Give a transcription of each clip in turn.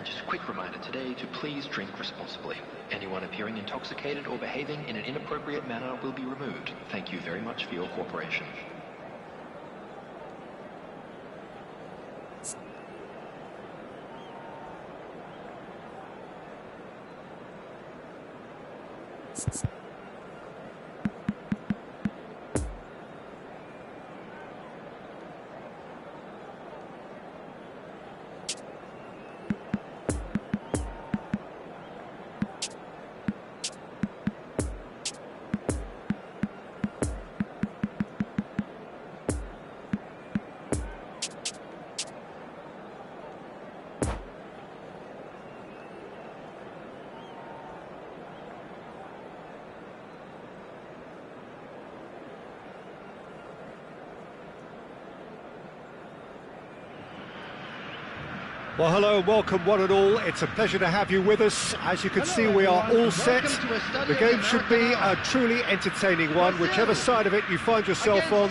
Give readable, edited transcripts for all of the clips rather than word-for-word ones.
And just a quick reminder today to please drink responsibly. Anyone appearing intoxicated or behaving in an inappropriate manner will be removed. Thank you very much for your cooperation. Well, hello and welcome one and all. It's a pleasure to have you with us. As you can see, we are all set. The game should be a truly entertaining one, whichever side of it you find yourself on.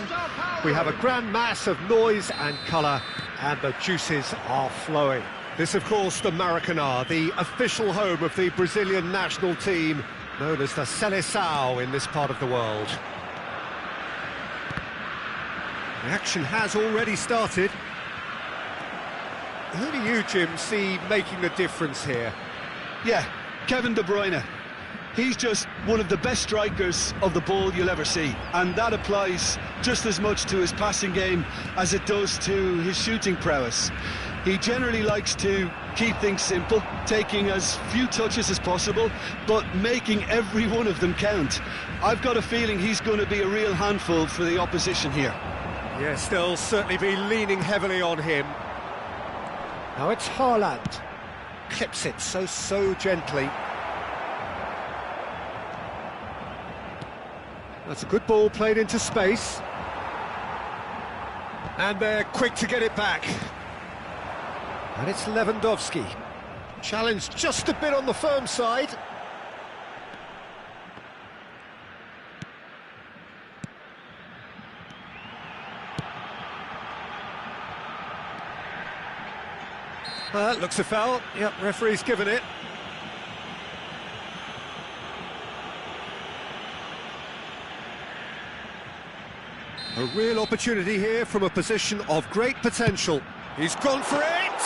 We have a grand mass of noise and colour, and the juices are flowing. This, of course, the Maracanã, the official home of the Brazilian national team, known as the Seleção in this part of the world. The action has already started. Who do you, Jim, see making the difference here? Yeah, Kevin De Bruyne. He's just one of the best strikers of the ball you'll ever see, and that applies just as much to his passing game as it does to his shooting prowess. He generally likes to keep things simple, taking as few touches as possible, but making every one of them count. I've got a feeling he's going to be a real handful for the opposition here. Yes, they'll certainly be leaning heavily on him. Now it's Haaland. Clips it so gently. That's a good ball played into space. And they're quick to get it back. And it's Lewandowski. Challenged just a bit on the firm side. Looks a foul. Yep, referee's given it. A real opportunity here from a position of great potential. He's gone for it!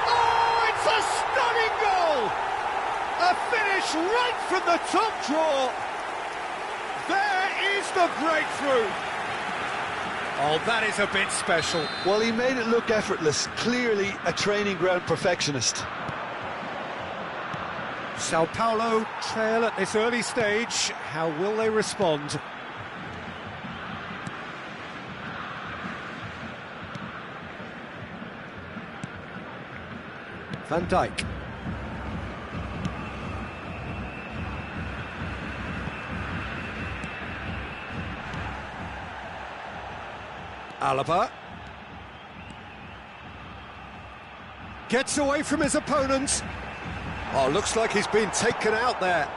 Oh, it's a stunning goal! A finish right from the top draw. There is the breakthrough. Oh, that is a bit special. Well, he made it look effortless. Clearly a training ground perfectionist. Sao Paulo trail at this early stage. How will they respond? Van Dijk. Alaba. Gets away from his opponent. Oh, looks like he's been taken out there.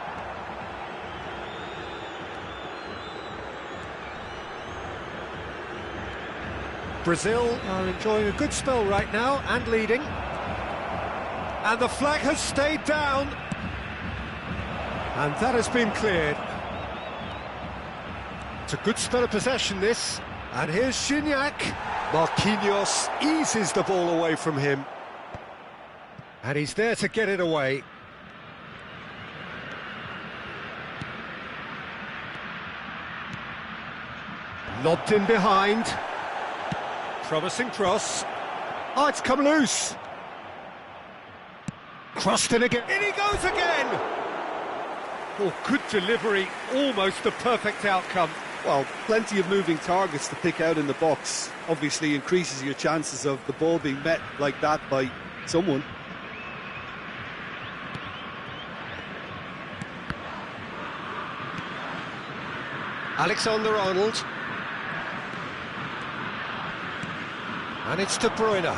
Brazil are enjoying a good spell right now and leading. And the flag has stayed down. And that has been cleared. It's a good spell of possession, this. And here's Gignac. Marquinhos eases the ball away from him. And he's there to get it away. Lobbed in behind. Promising cross. Oh, it's come loose. Crossed in again. In he goes again! Oh, good delivery. Almost the perfect outcome. Well, plenty of moving targets to pick out in the box. Obviously increases your chances of the ball being met like that by someone. Alexander-Arnold. And it's De Bruyne.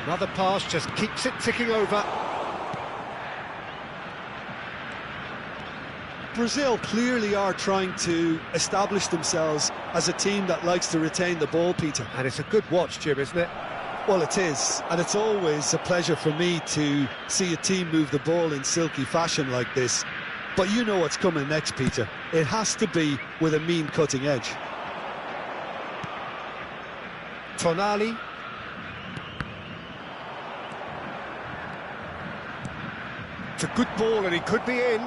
Another pass just keeps it ticking over. Brazil clearly are trying to establish themselves as a team that likes to retain the ball, Peter. And it's a good watch, Jim, isn't it? Well, it is, and it's always a pleasure for me to see a team move the ball in silky fashion like this. But you know what's coming next, Peter. It has to be with a mean cutting edge. Tonali. It's a good ball and he could be in.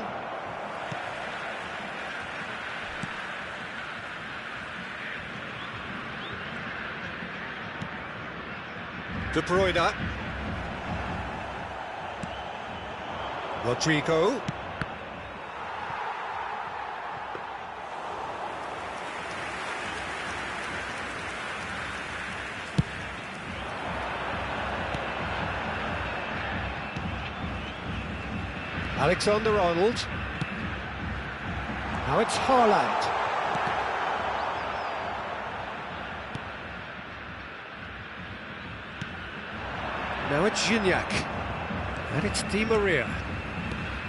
De Bruyne. Rodrigo. Alexander-Arnold. Now it's Haaland. Now it's Gignac. And it's Di Maria.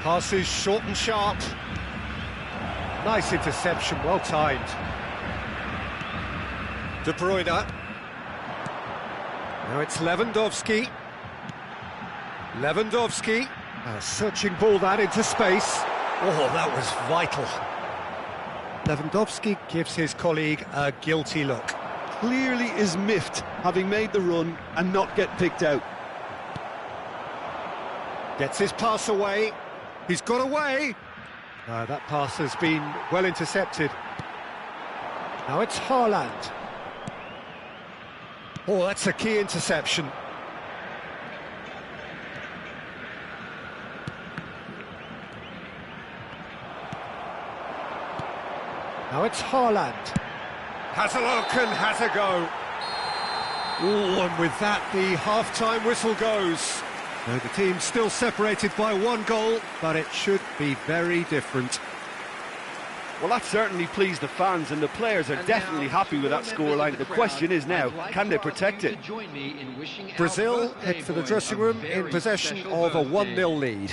Passes short and sharp. Nice interception, well timed. De Bruyne. Now it's Lewandowski. Lewandowski. A searching ball that into space. Oh, that was vital. Lewandowski gives his colleague a guilty look. Clearly is miffed, having made the run and not get picked out. Gets his pass away. He's got away. That pass has been well intercepted. Now it's Haaland. Oh, that's a key interception. Now it's Haaland. Has a look and has a go. Oh, and with that, the half-time whistle goes. Now, the team's still separated by one goal, but it should be very different. Well, that certainly pleased the fans, and the players are definitely happy with that scoreline. The question is now, can they protect it? Brazil head for the dressing room in possession of a 1-0 lead.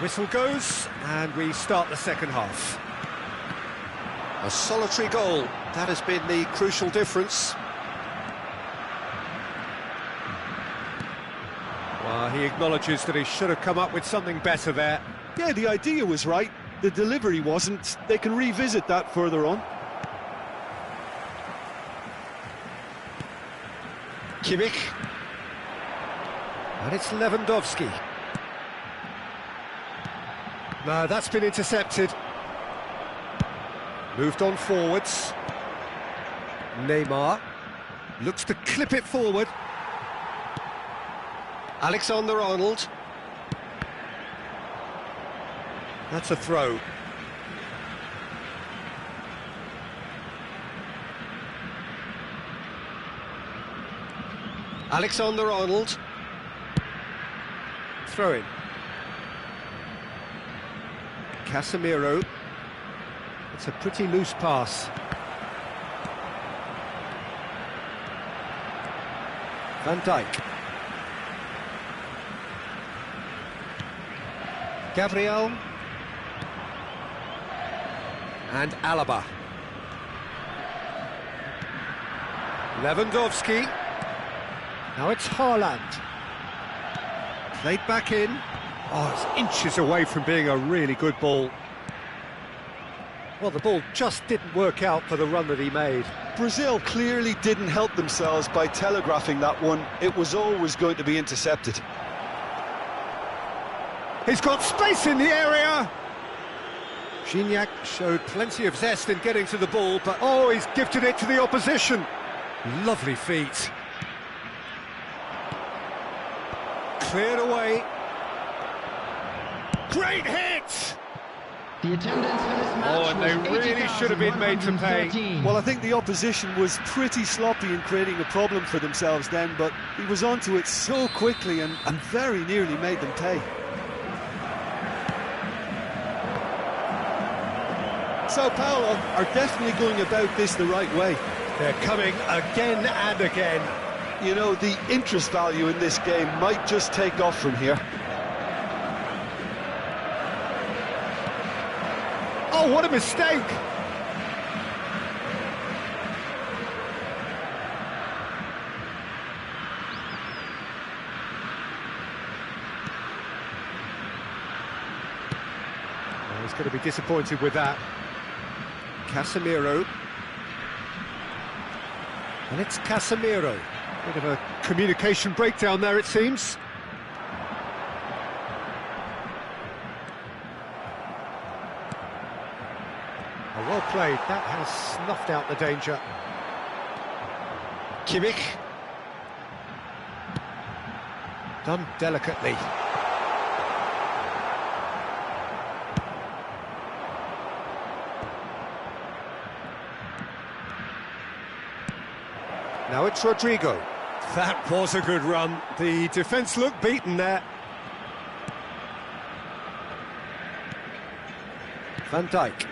Whistle goes, and we start the second half. A solitary goal, that has been the crucial difference. Well, he acknowledges that he should have come up with something better there. Yeah, the idea was right, the delivery wasn't. They can revisit that further on. Kimmich. And it's Lewandowski. No, that's been intercepted. Moved on forwards. Neymar looks to clip it forward. Alexander-Arnold. That's a throw. Alexander-Arnold. Throw in. Casemiro. It's a pretty loose pass. Van Dijk. Gabriel. And Alaba. Lewandowski. Now it's Haaland. Played back in. Oh, it's inches away from being a really good ball. Well, the ball just didn't work out for the run that he made. Brazil clearly didn't help themselves by telegraphing that one. It was always going to be intercepted. He's got space in the area. Gignac showed plenty of zest in getting to the ball, but oh, he's gifted it to the opposition. Lovely feet. Cleared away. Great hit! The attendance for this match and they really should have been made to pay. Well, I think the opposition was pretty sloppy in creating a problem for themselves then, but he was onto it so quickly and very nearly made them pay. Sao Paulo are definitely going about this the right way. They're coming again and again. You know, the interest value in this game might just take off from here. Oh, what a mistake! Oh, he's going to be disappointed with that. Casemiro. And it's Casemiro. Bit of a communication breakdown there, it seems. Oh, well played. That has snuffed out the danger. Kimmich. Done delicately. Now it's Rodrigo. That was a good run. The defence looked beaten there. Van Dijk.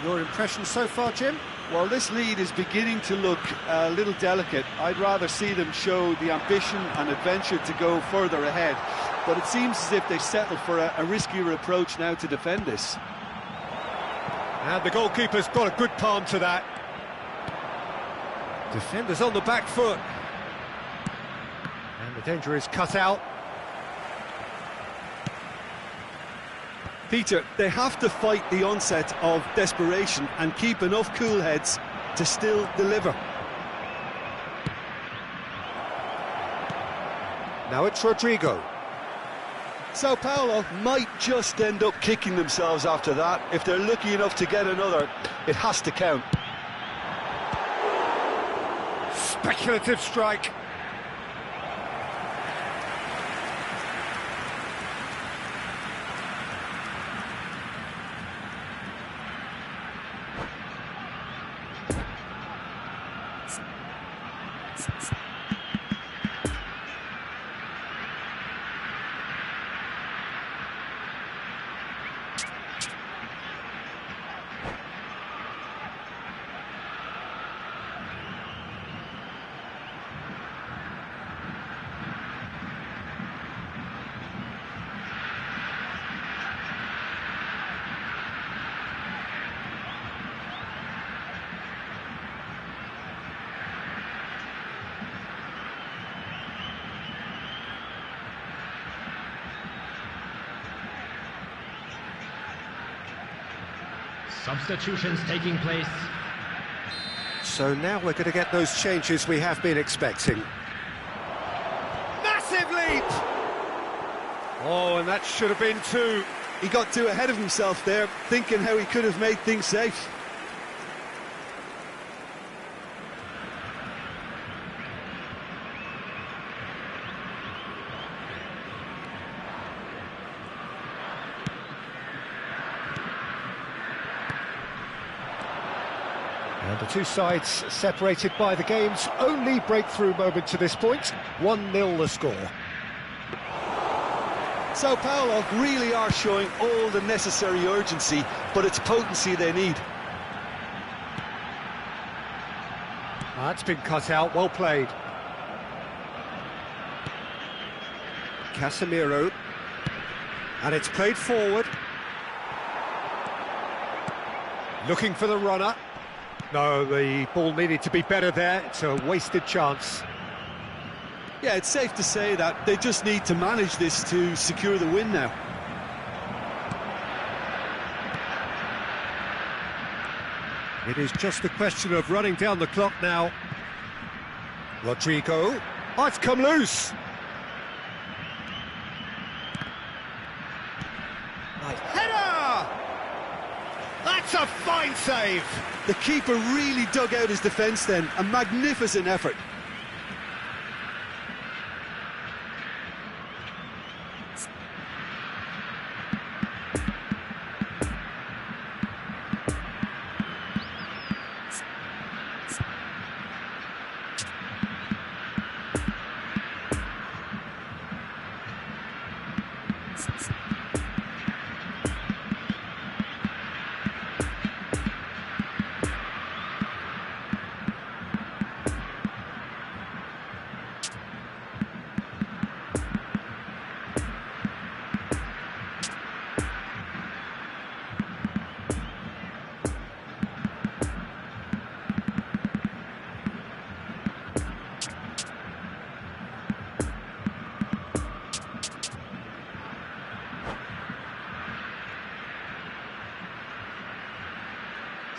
Your impression so far, Jim? Well, this lead is beginning to look a little delicate. I'd rather see them show the ambition and adventure to go further ahead. But it seems as if they settle for a riskier approach now to defend this. And the goalkeeper's got a good palm to that. Defenders on the back foot. And the danger is cut out. Peter, they have to fight the onset of desperation and keep enough cool heads to still deliver. Now it's Rodrigo. Sao Paulo might just end up kicking themselves after that. If they're lucky enough to get another, it has to count. Speculative strike. Substitutions taking place. So now we're going to get those changes we have been expecting. Massive leap! Oh, and that should have been two. He got too ahead of himself there, thinking how he could have made things safe. And the two sides separated by the game's only breakthrough moment to this point. 1-0 the score. Sao Paulo really are showing all the necessary urgency, but it's potency they need. That's been cut out, well played. Casemiro. And it's played forward. Looking for the runner. No, the ball needed to be better there. It's a wasted chance. Yeah, it's safe to say that they just need to manage this to secure the win now. It is just a question of running down the clock now. Rodrigo. Oh, it's come loose. Nice header! That's a fine save. The keeper really dug out his defence then. A magnificent effort.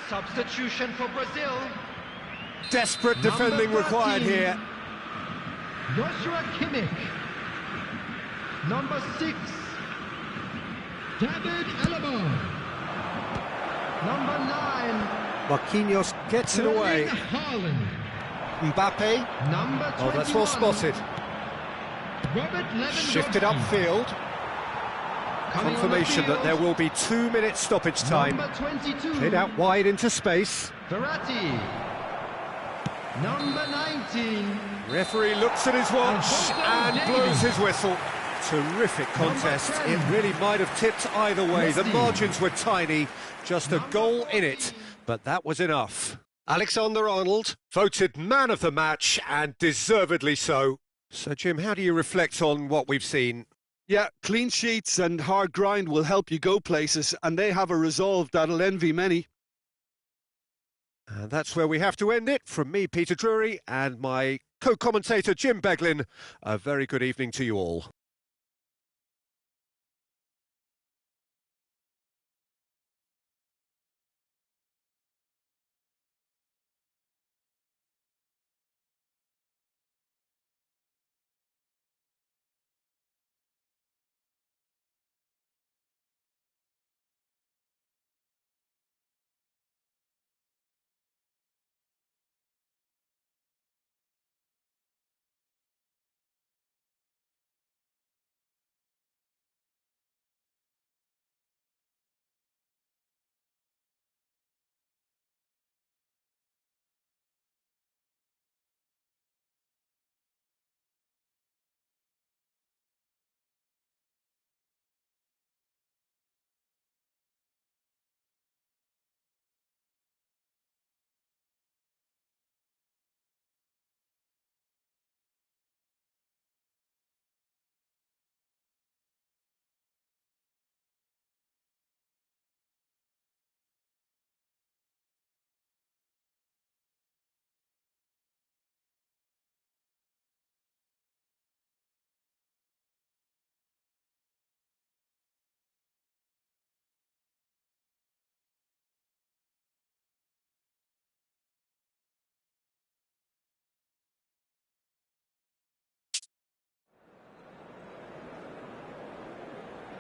Substitution for Brazil. Desperate defending required here. Joshua Kimmich. Number 6. David Alaba. Number 9. Marquinhos gets it away. Haaland. Mbappe. Number 21. Oh, that's well spotted. Robert Lewandowski. Shifted upfield. Coming on Confirmation the that there will be 2 minutes stoppage time. Number 22. Played out wide into space. Verratti. Number 19. Referee looks at his watch and blows his whistle. Terrific contest. It really might have tipped either way. The margins were tiny, just a goal in it, but that was enough. Alexander-Arnold voted man of the match, and deservedly so. So, Jim, how do you reflect on what we've seen? Yeah, clean sheets and hard grind will help you go places, and they have a resolve that'll envy many. And that's where we have to end it. From me, Peter Drury, and my co-commentator, Jim Beglin, a very good evening to you all.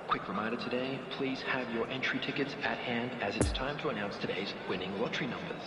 Quick reminder today, please have your entry tickets at hand as it's time to announce today's winning lottery numbers.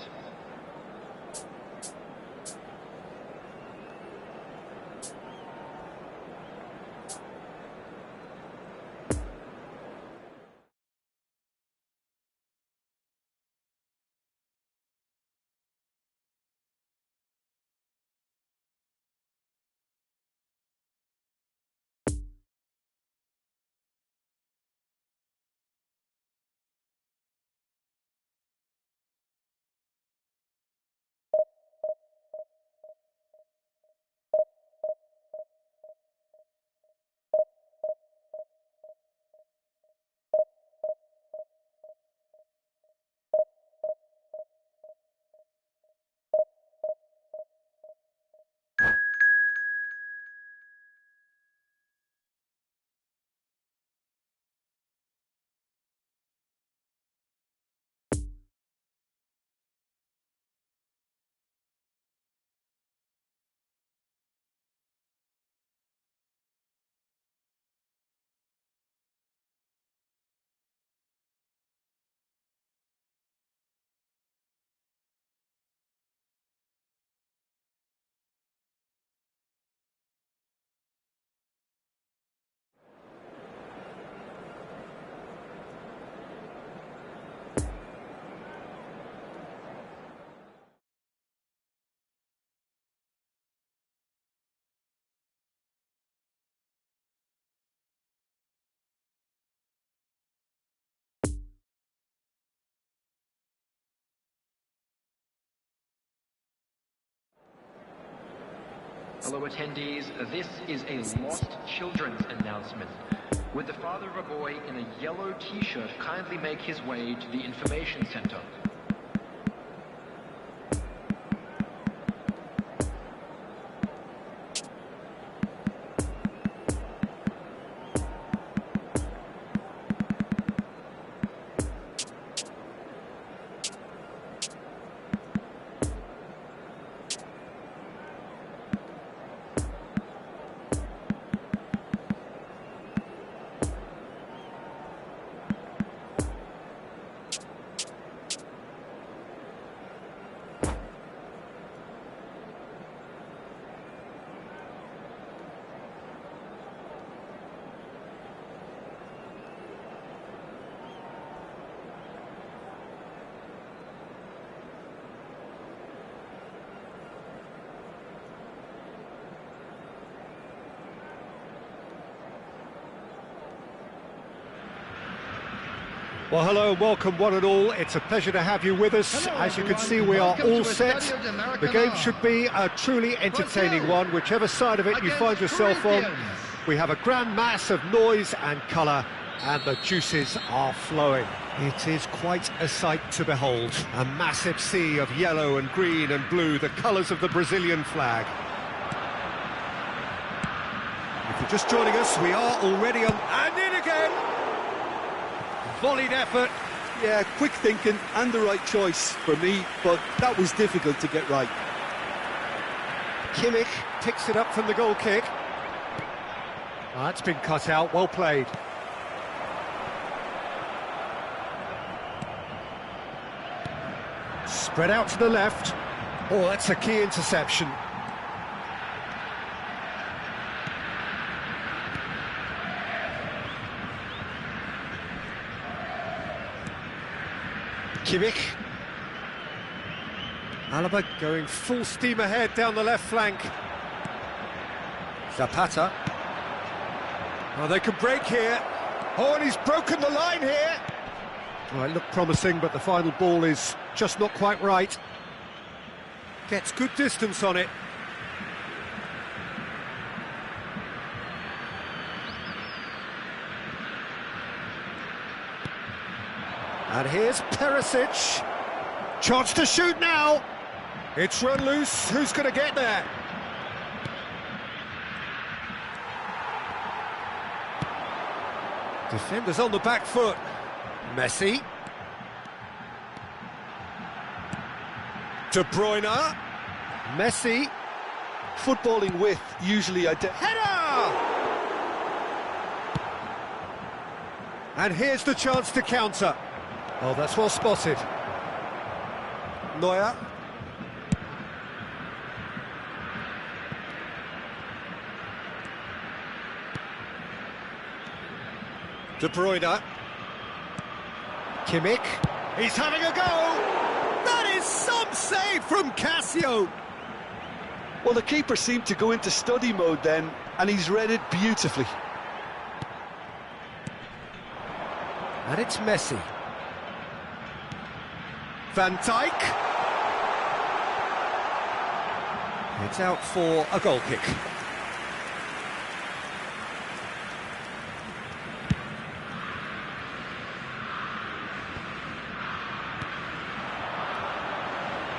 Hello attendees, this is a lost children's announcement. Would the father of a boy in a yellow t-shirt kindly make his way to the information center? Well, hello and welcome one and all. It's a pleasure to have you with us. Hello, As you can everyone, see, and we are welcome all to set. Estadio de America The game Now. should be a truly entertaining Brazil one, whichever side of it you against find yourself on. Corinthians. We have a grand mass of noise and colour, and the juices are flowing. It is quite a sight to behold. A massive sea of yellow and green and blue, the colours of the Brazilian flag. If you're just joining us, we are already on... And in again! Volleyed effort. Yeah, quick thinking and the right choice for me, but that was difficult to get right. Kimmich picks it up from the goal kick. Oh, that's been cut out, well played. Spread out to the left. Oh, that's a key interception. Kimmich. Alaba going full steam ahead down the left flank. Zapata. Oh, they can break here. Oh, and he's broken the line here. Oh, it looked promising, but the final ball is just not quite right. Gets good distance on it. And here's Perisic. Chance to shoot now. It's run loose. Who's going to get there? Defenders on the back foot. Messi. De Bruyne. Messi. Footballing with usually Header! And here's the chance to counter. Oh, that's well spotted. Neuer. De Bruyne. Kimmich. He's having a go! That is some save from Cassio! Well, the keeper seemed to go into study mode then, and he's read it beautifully. And it's Messi. Van Dijk. It's out for a goal kick.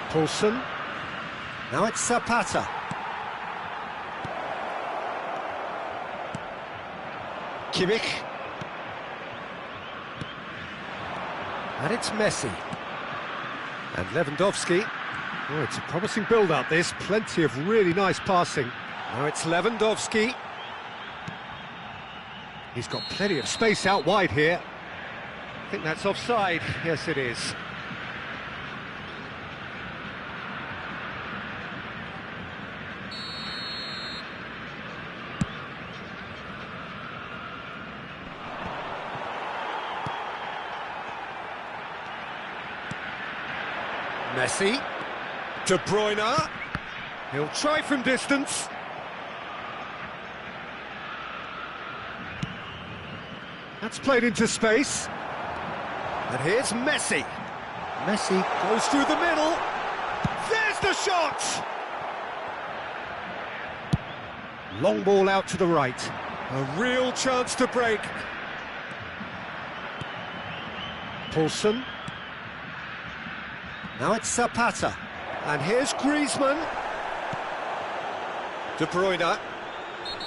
Paulson. Now it's Zapata. Kimmich. And it's Messi. And Lewandowski. Oh, it's a promising build-up, this. Plenty of really nice passing. Now it's Lewandowski. He's got plenty of space out wide here. I think that's offside. Yes, it is. Messi. De Bruyne. He'll try from distance. That's played into space. And here's Messi. Messi goes through the middle. There's the shot! Long ball out to the right. A real chance to break. Paulson. Now it's Zapata. And here's Griezmann. De Bruyne.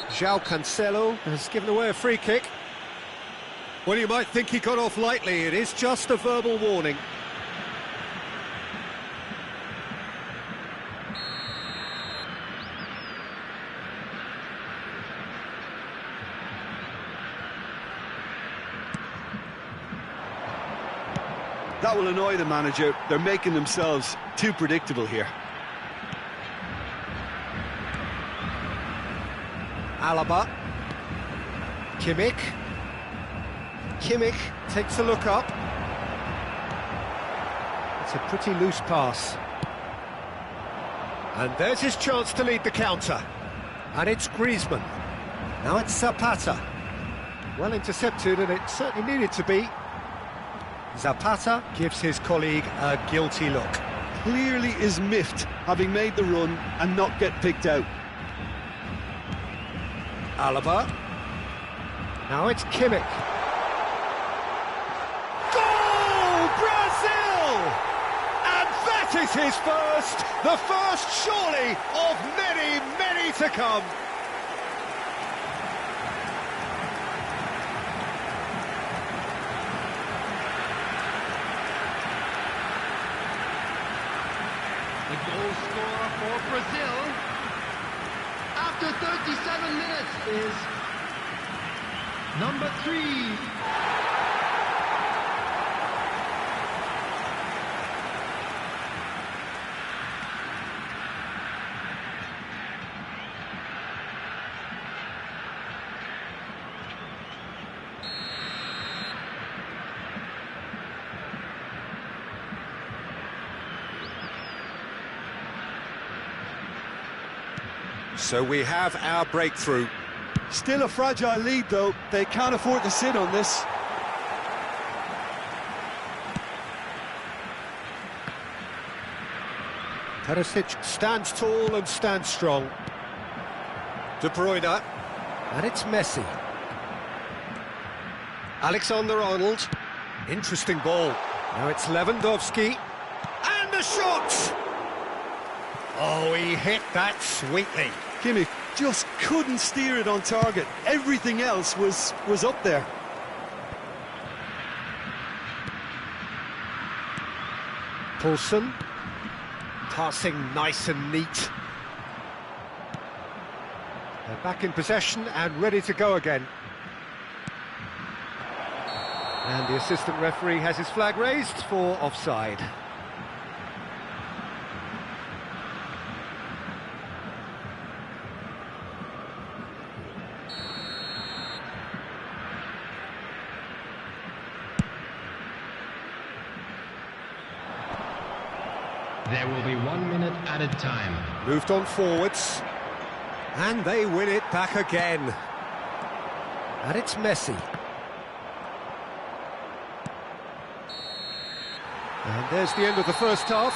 João Cancelo has given away a free kick. Well, you might think he got off lightly. It is just a verbal warning. That will annoy the manager. They're making themselves too predictable here. Alaba. Kimmich. Kimmich takes a look up. It's a pretty loose pass. And there's his chance to lead the counter. And it's Griezmann. Now it's Zapata. Well intercepted, and it certainly needed to be. Zapata gives his colleague a guilty look. Clearly is miffed, having made the run and not get picked out. Alaba. Now it's Kimmich. Goal! Brazil! And that is his first, the first surely of many, many to come. The goal scorer for Brazil after 37 minutes is number 3. So we have our breakthrough. Still a fragile lead, though. They can't afford to sit on this. Perisic stands tall and stands strong. De Bruyne. And it's Messi. Alexander-Arnold. Interesting ball. Now it's Lewandowski. And the shot! Oh, he hit that sweetly. Kimmich just couldn't steer it on target. Everything else was up there. Paulson. Passing nice and neat. They're back in possession and ready to go again. And the assistant referee has his flag raised for offside. There will be 1 minute added time. Moved on forwards. And they win it back again. And it's Messi. And there's the end of the first half.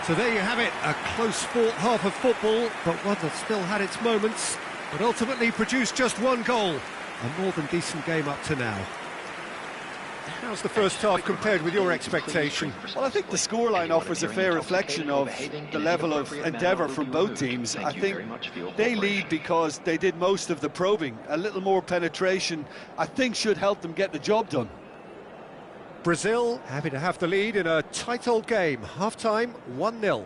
So there you have it, a close-fought half of football, but one that still had its moments, but ultimately produced just one goal. A more than decent game up to now. How's the first half compared with your expectation? Well, I think the scoreline offers a fair reflection of the level of endeavour from both teams. I think they lead because they did most of the probing. A little more penetration, I think, should help them get the job done. Brazil happy to have the lead in a tight old game. Half-time, 1-0.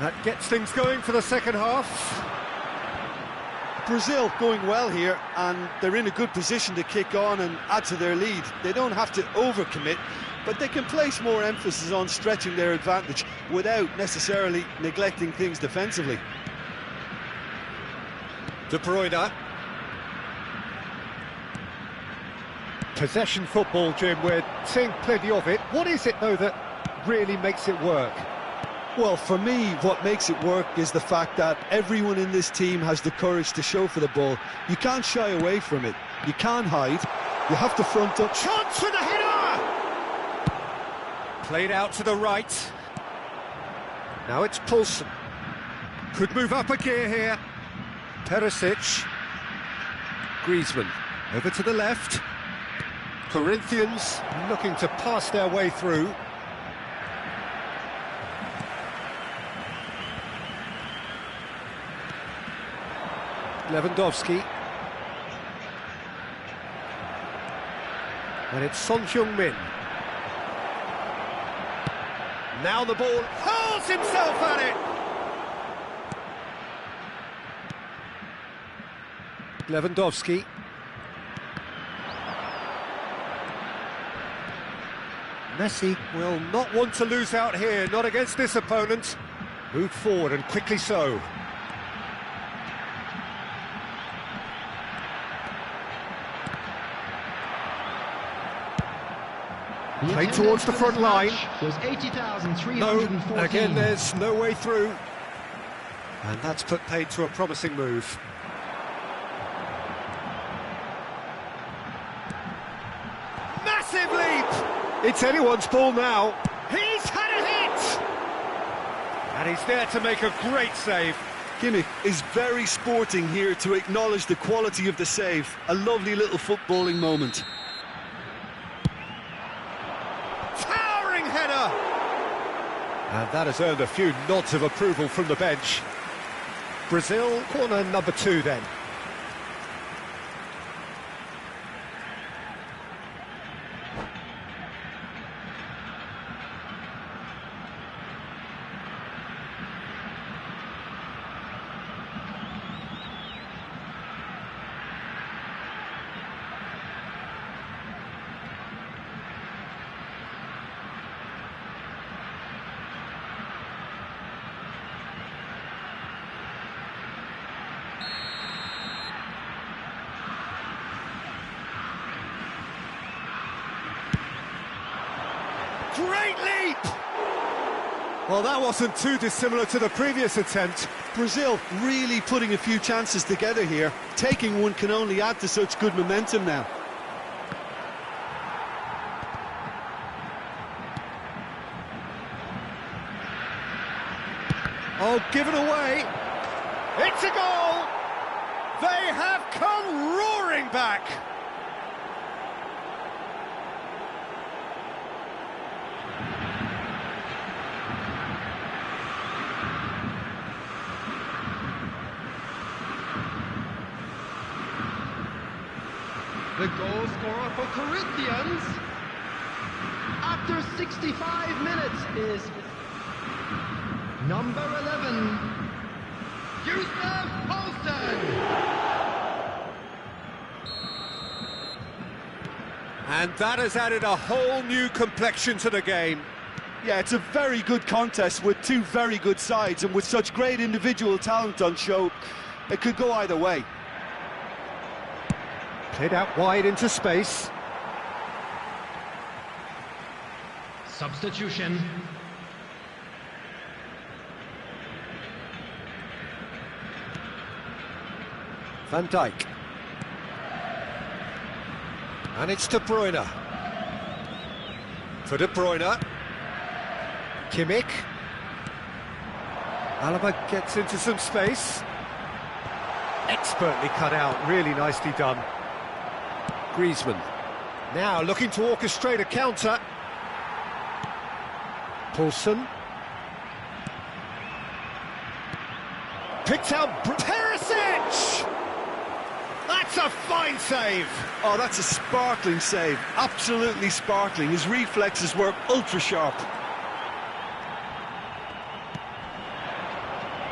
That gets things going for the second half. Brazil going well here, and they're in a good position to kick on and add to their lead. They don't have to overcommit, but they can place more emphasis on stretching their advantage without necessarily neglecting things defensively. De Bruyne. Possession football, Jim, we're seeing plenty of it. What is it, though, that really makes it work? Well, for me, what makes it work is the fact that everyone in this team has the courage to show for the ball. You can't shy away from it. You can't hide. You have to front up. Chance for the header! Played out to the right. Now it's Poulsen. Could move up a gear here. Perisic. Griezmann. Over to the left. Corinthians looking to pass their way through. Lewandowski. And it's Son Heung-min. Now the ball hurls himself at it. Lewandowski. Messi will not want to lose out here, not against this opponent. Moved forward and quickly so. Played towards the front line. Was 80,314. No, again there's no way through. And that's put paid to a promising move. Massive leap! It's anyone's ball now. He's had a hit! And he's there to make a great save. Kimmich is very sporting here to acknowledge the quality of the save. A lovely little footballing moment. Towering header! And that has earned a few nods of approval from the bench. Brazil, corner number 2 then. Great leap! Well, that wasn't too dissimilar to the previous attempt. Brazil really putting a few chances together here. Taking one can only add to such good momentum now. Oh, given away. It's a goal! They have come roaring back! The goal scorer for Corinthians after 65 minutes is number 11, Poulsen. And that has added a whole new complexion to the game. Yeah, it's a very good contest with two very good sides, and with such great individual talent on show, it could go either way. Played out wide into space. Substitution. Van Dijk. And it's De Bruyne. For De Bruyne. Kimmich. Alaba gets into some space. Expertly cut out, really nicely done. Griezmann. Now looking to orchestrate a counter. Poulsen. Picked out Perisic! That's a fine save! Oh, that's a sparkling save. Absolutely sparkling. His reflexes were ultra sharp.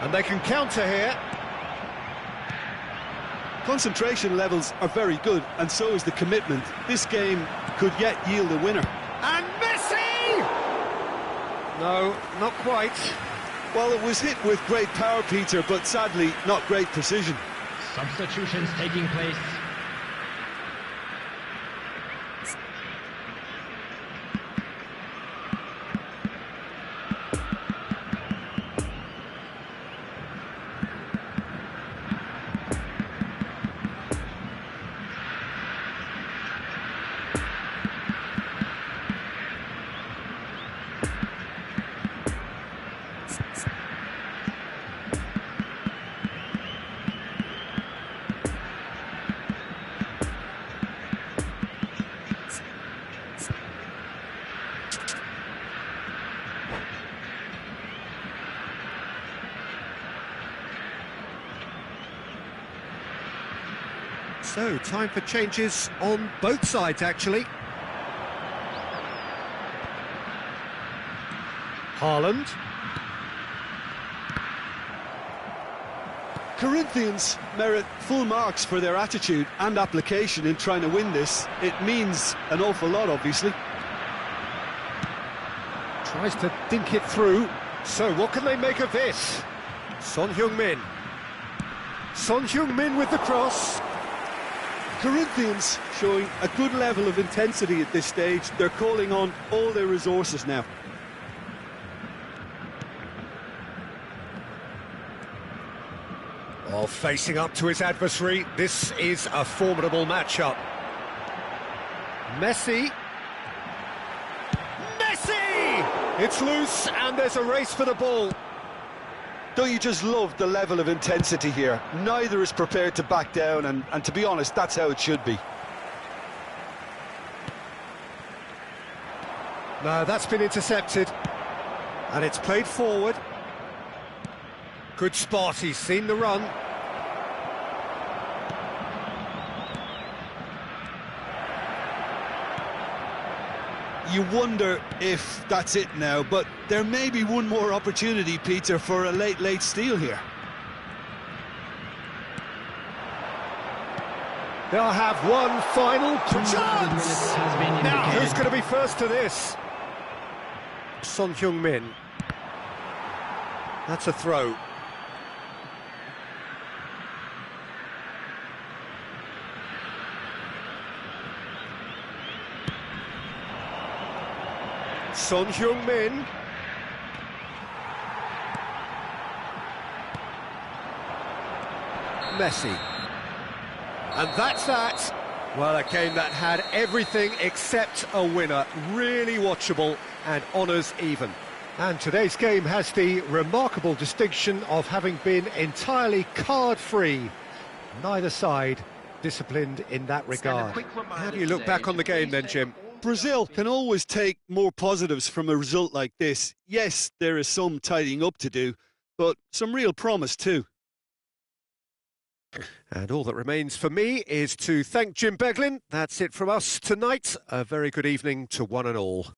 And they can counter here. Concentration levels are very good, and so is the commitment. This game could yet yield a winner. And Messi! No, not quite. Well, it was hit with great power, Peter, but sadly not great precision. Substitutions taking place. So, time for changes on both sides, actually. Haaland. Corinthians merit full marks for their attitude and application in trying to win this. It means an awful lot, obviously. Tries to dink it through. So, what can they make of this? Son Heung-min. Son Heung-min with the cross. Corinthians showing a good level of intensity at this stage. They're calling on all their resources now. Well, facing up to his adversary, this is a formidable matchup. Messi. Messi! It's loose and there's a race for the ball. Don't you just love the level of intensity here? Neither is prepared to back down, and to be honest, that's how it should be. No, that's been intercepted. And it's played forward. Good spot, he's seen the run. You wonder if that's it now, but there may be one more opportunity, Peter, for a late steal here. They'll have one final chance. Has been Now, indicated. who's going to be first to this? Son Heung-min. That's a throw. Son Heung-min. Messi. And that's that. Well, a game that had everything except a winner. Really watchable and honours even. And today's game has the remarkable distinction of having been entirely card-free. Neither side disciplined in that regard. How do you look back on the game then, Jim? Brazil can always take more positives from a result like this. Yes, there is some tidying up to do, but some real promise too. And all that remains for me is to thank Jim Beglin. That's it from us tonight. A very good evening to one and all.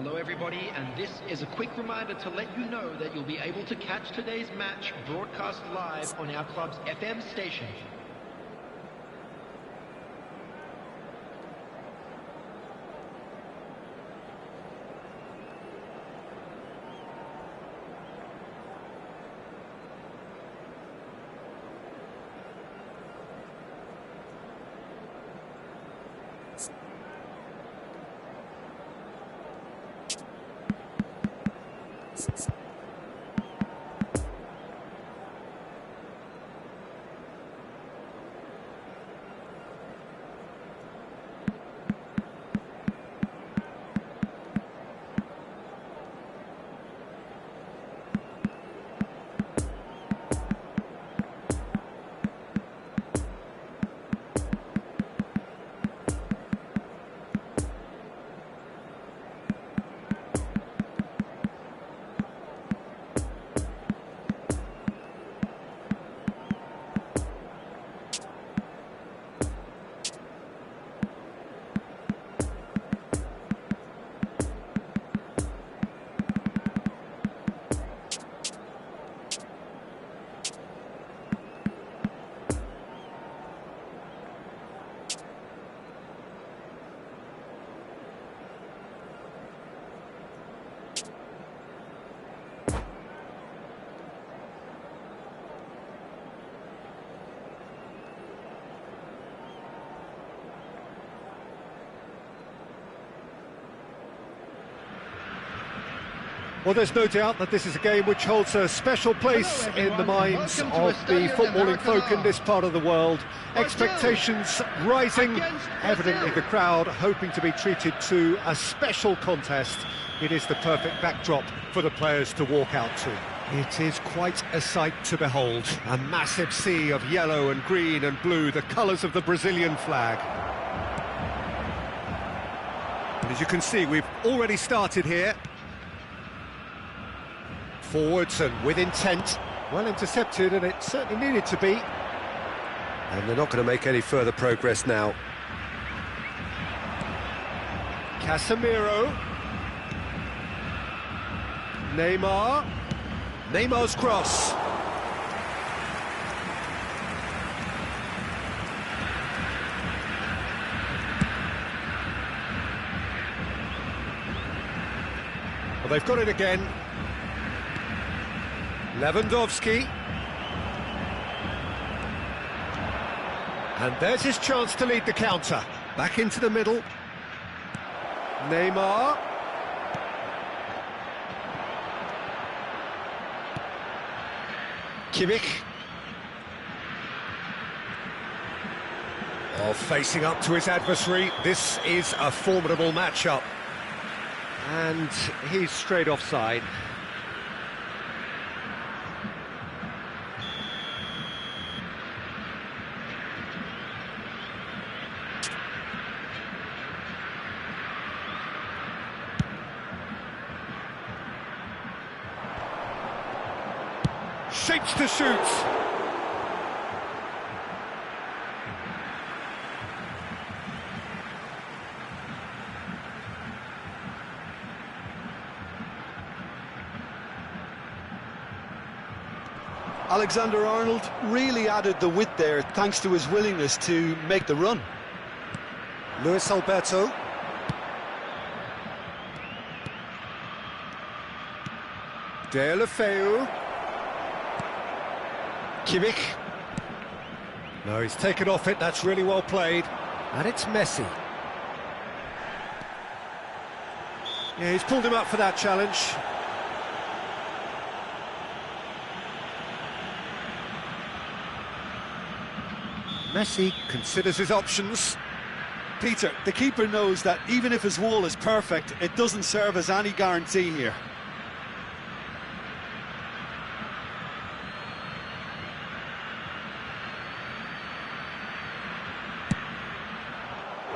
Hello everybody, and this is a quick reminder to let you know that you'll be able to catch today's match broadcast live on our club's FM station. Well, there's no doubt that this is a game which holds a special place in the minds of the footballing folk in this part of the world. Expectations rising, evidently the crowd hoping to be treated to a special contest. It is the perfect backdrop for the players to walk out to. It is quite a sight to behold. A massive sea of yellow and green and blue, the colours of the Brazilian flag. And as you can see, we've already started here. Forwards and with intent, well intercepted, and it certainly needed to be. And they're not going to make any further progress now. Casemiro. Neymar. Neymar's cross. Well, they've got it again. Lewandowski. And there's his chance to lead the counter. Back into the middle. Neymar. Kimmich. Oh, facing up to his adversary. This is a formidable matchup. And he's straight offside. Shapes to shoot. Alexander-Arnold really added the width there thanks to his willingness to make the run. Luis Alberto. Deulofeu. Kimmich. No, he's taken off it, that's really well played. And it's Messi. Yeah, he's pulled him up for that challenge. Messi considers his options. Peter, the keeper knows that even if his wall is perfect, it doesn't serve as any guarantee here.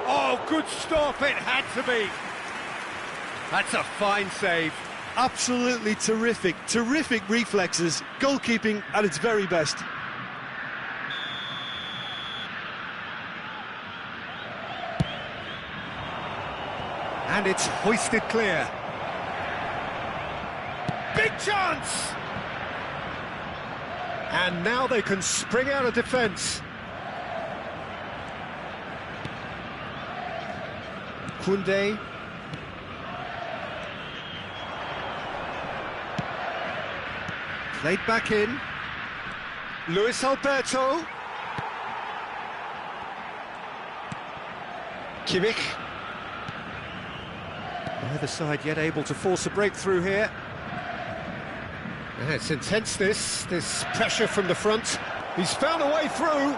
Oh, good stop, it had to be. That's a fine save. Absolutely terrific, terrific reflexes, goalkeeping at its very best. And it's hoisted clear. chance! And now they can spring out of defence. Koundé. Played back in. Luis Alberto. Kimmich. Neither side yet able to force a breakthrough here. It's intense, this pressure from the front. He's found a way through.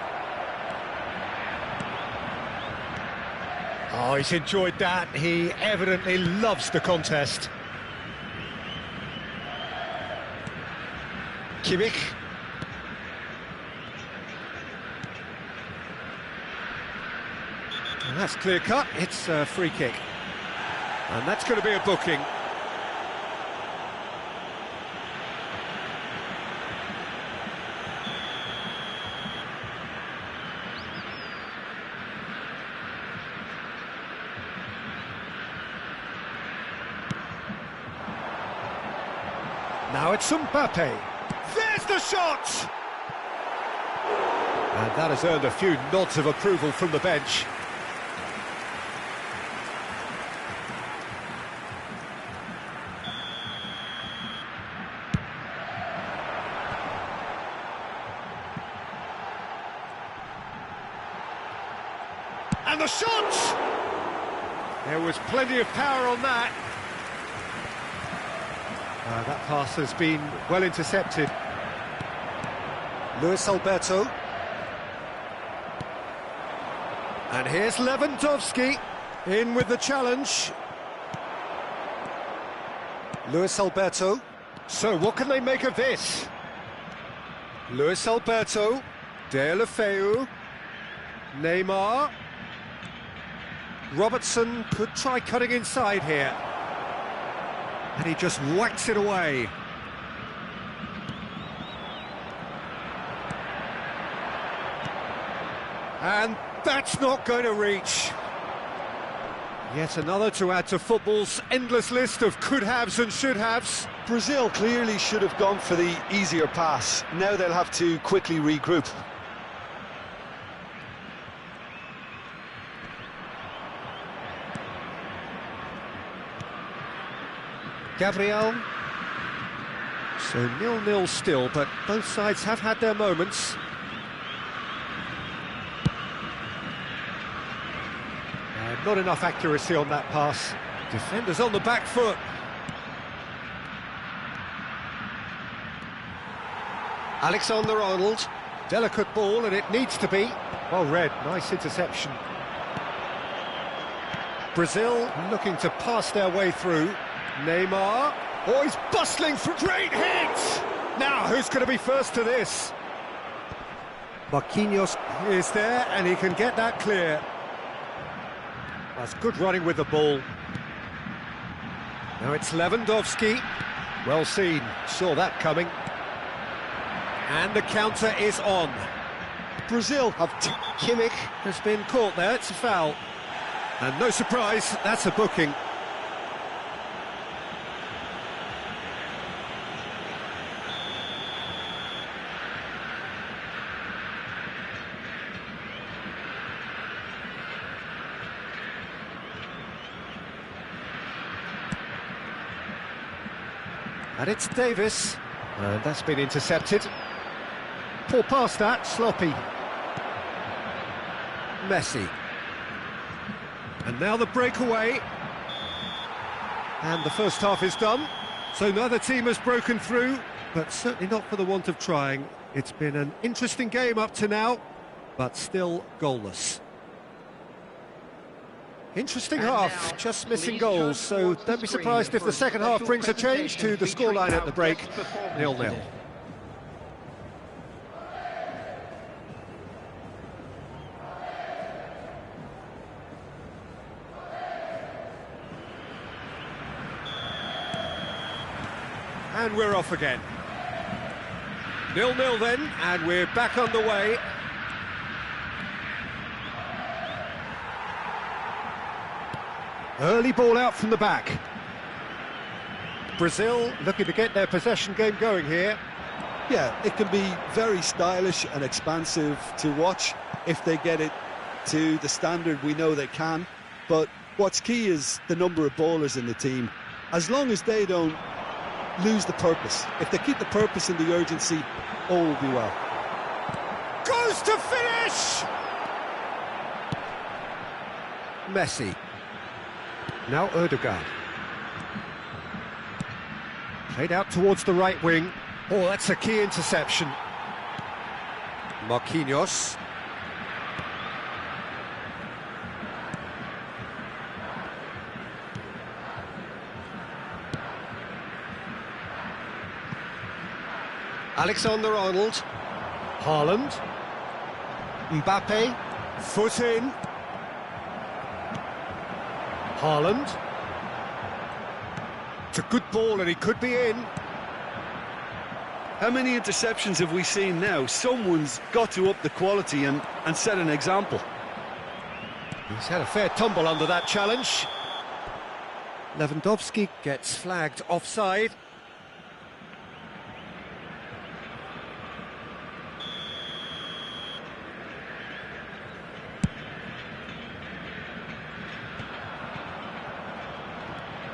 Oh, he's enjoyed that. He evidently loves the contest. Kimmich. And that's clear cut. It's a free kick. And that's going to be a booking. Now it's Mbappe. There's the shot! And that has earned a few nods of approval from the bench. And the shot! There was plenty of power on that. That pass has been well intercepted. Luis Alberto. And here's Lewandowski in with the challenge. Luis Alberto. So what can they make of this? Luis Alberto. Deulofeu. Neymar. Robertson could try cutting inside here. And he just whacks it away. And that's not going to reach. Yet another to add to football's endless list of could-haves and should-haves. Brazil clearly should have gone for the easier pass. Now they'll have to quickly regroup. Gabriel. So 0-0 still, but both sides have had their moments. Not enough accuracy on that pass. Defenders on the back foot. Alexander-Arnold. Delicate ball, and it needs to be. Well read, nice interception. Brazil looking to pass their way through. Neymar. Oh, he's bustling for great hit! Now, who's going to be first to this? Marquinhos is there, and he can get that clear. That's good running with the ball. Now it's Lewandowski. Well seen, saw that coming. And the counter is on. Brazil have Kimmich has been caught there, it's a foul. And no surprise, that's a booking. And it's Davis, and that's been intercepted. Poor pass that, sloppy. Messi. And now the breakaway. And the first half is done, so neither team has broken through, but certainly not for the want of trying. It's been an interesting game up to now, but still goalless. Interesting half, just missing goals, so don't be surprised if the second half brings a change to the scoreline at the break, 0-0. And we're off again. 0-0 then, and we're back on the way. Early ball out from the back. Brazil looking to get their possession game going here. Yeah, it can be very stylish and expansive to watch if they get it to the standard we know they can. But what's key is the number of ballers in the team. As long as they don't lose the purpose, if they keep the purpose and the urgency, all will be well. Goes to finish! Messi. Now Jogar. Played out towards the right wing. Oh, that's a key interception. Marquinhos. Alexander-Arnold. Haaland. Mbappe. Foot in. Haaland. It's a good ball and he could be in. How many interceptions have we seen now? Someone's got to up the quality and set an example. He's had a fair tumble under that challenge. Lewandowski gets flagged offside.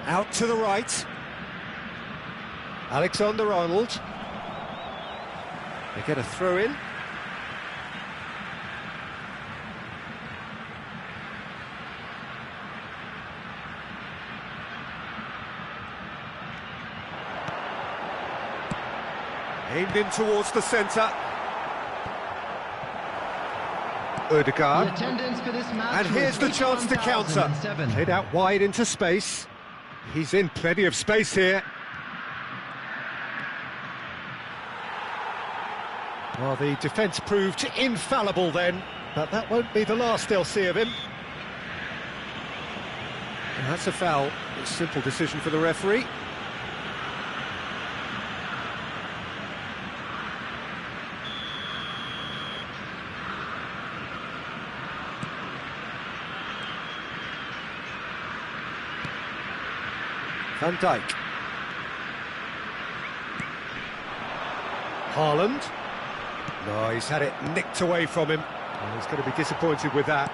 Out to the right. Alexander-Arnold. They get a throw in. Aimed in towards the centre. Odegaard. The attendance for this match And here's the chance to counter. 81,007. Played out wide into space. He's in plenty of space here. Well, the defence proved infallible then, but that won't be the last they'll see of him. And that's a foul. It's a simple decision for the referee. Van Dijk. Haaland. No, he's had it nicked away from him. Well, he's going to be disappointed with that.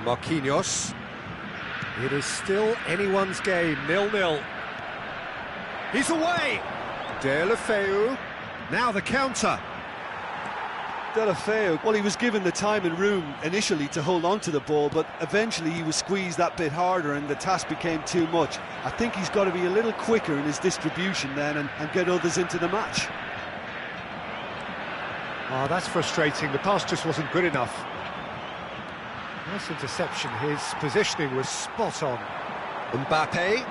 Marquinhos. It is still anyone's game, 0-0. He's away! Deulofeu. Now the counter. Deulofeu, well, he was given the time and room initially to hold on to the ball, but eventually he was squeezed that bit harder and the task became too much. I think he's got to be a little quicker in his distribution then and get others into the match. Oh, that's frustrating. The pass just wasn't good enough. Nice interception. His positioning was spot on. Mbappe.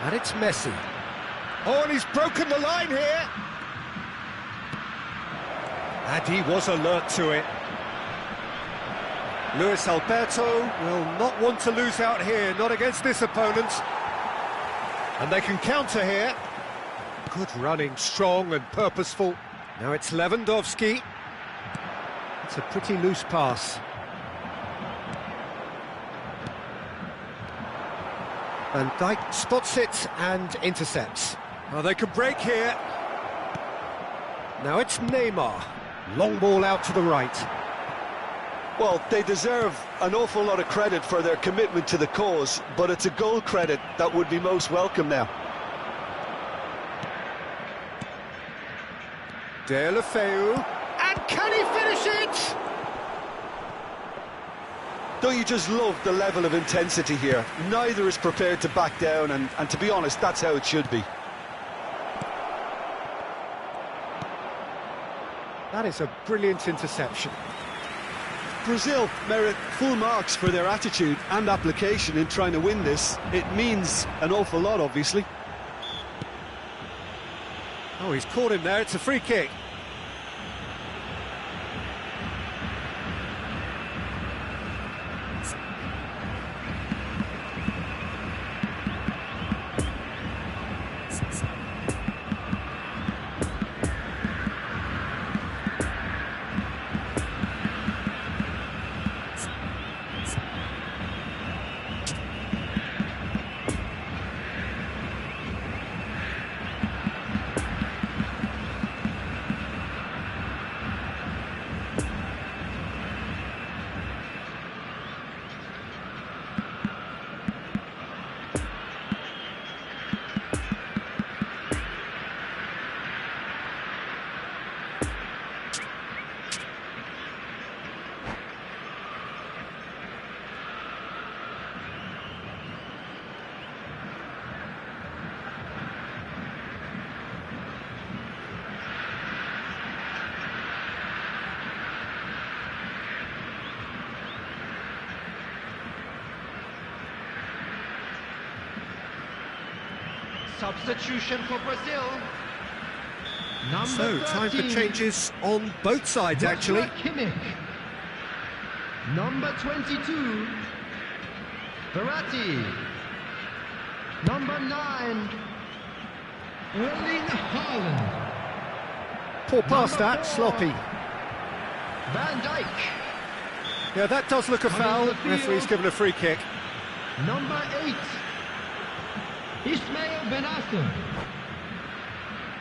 And it's Messi. Oh, and he's broken the line here. And he was alert to it. Luis Alberto will not want to lose out here, not against this opponent. And they can counter here. Good running, strong and purposeful. Now it's Lewandowski. It's a pretty loose pass. Van Dijk spots it and intercepts. Oh, they can break here. Now it's Neymar. Long ball out to the right. Well, they deserve an awful lot of credit for their commitment to the cause, but it's a goal credit that would be most welcome now. Deulofeu. And can he finish it? Don't you just love the level of intensity here? Neither is prepared to back down, and to be honest, that's how it should be. That is a brilliant interception. Brazil merit full marks for their attitude and application in trying to win this. It means an awful lot, obviously. Oh, he's caught him there. It's a free kick. Substitution for Brazil. Number So, time for 13, changes on both sides, actually. Kimmich. Number 22, Verratti. Number 9, Erling Haaland. Poor pass Number that, 4, sloppy. Van Dijk. Yeah, that does look a foul. the field. Referee's given a free kick. Number 8, Ismail Benasser.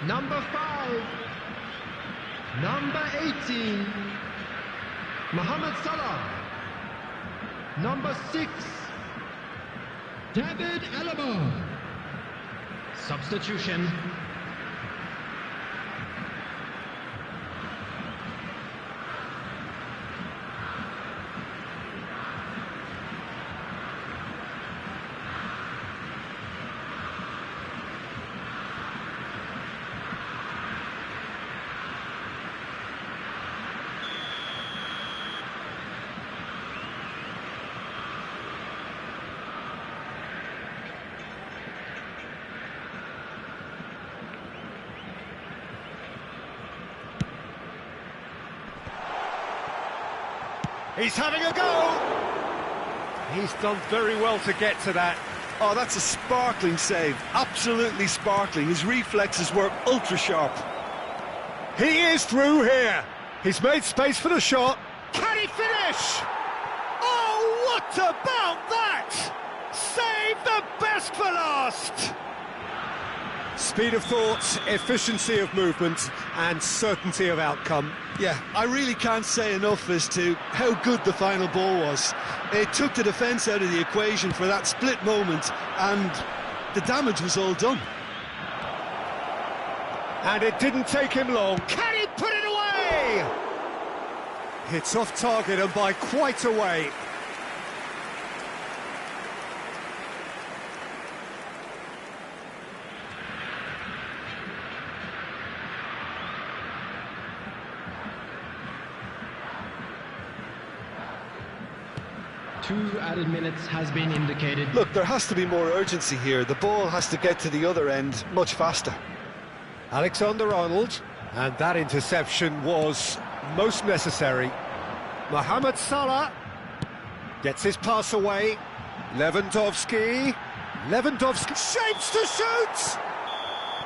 Number 5, number 18, Mohamed Salah. Number 6, David Alaba. Substitution. He's having a go! He's done very well to get to that. Oh, that's a sparkling save. Absolutely sparkling. His reflexes were ultra sharp. He is through here. He's made space for the shot. Can he finish? Oh, what about that? Save the best for last. Speed of thought, efficiency of movement, and certainty of outcome. Yeah, I really can't say enough as to how good the final ball was. It took the defence out of the equation for that split moment, and the damage was all done. And it didn't take him long. Can he put it away? It's off target and by quite a way. Two added minutes has been indicated. Look, there has to be more urgency here. The ball has to get to the other end much faster. Alexander-Arnold, and that interception was most necessary. Mohamed Salah gets his pass away. Lewandowski shapes to shoot!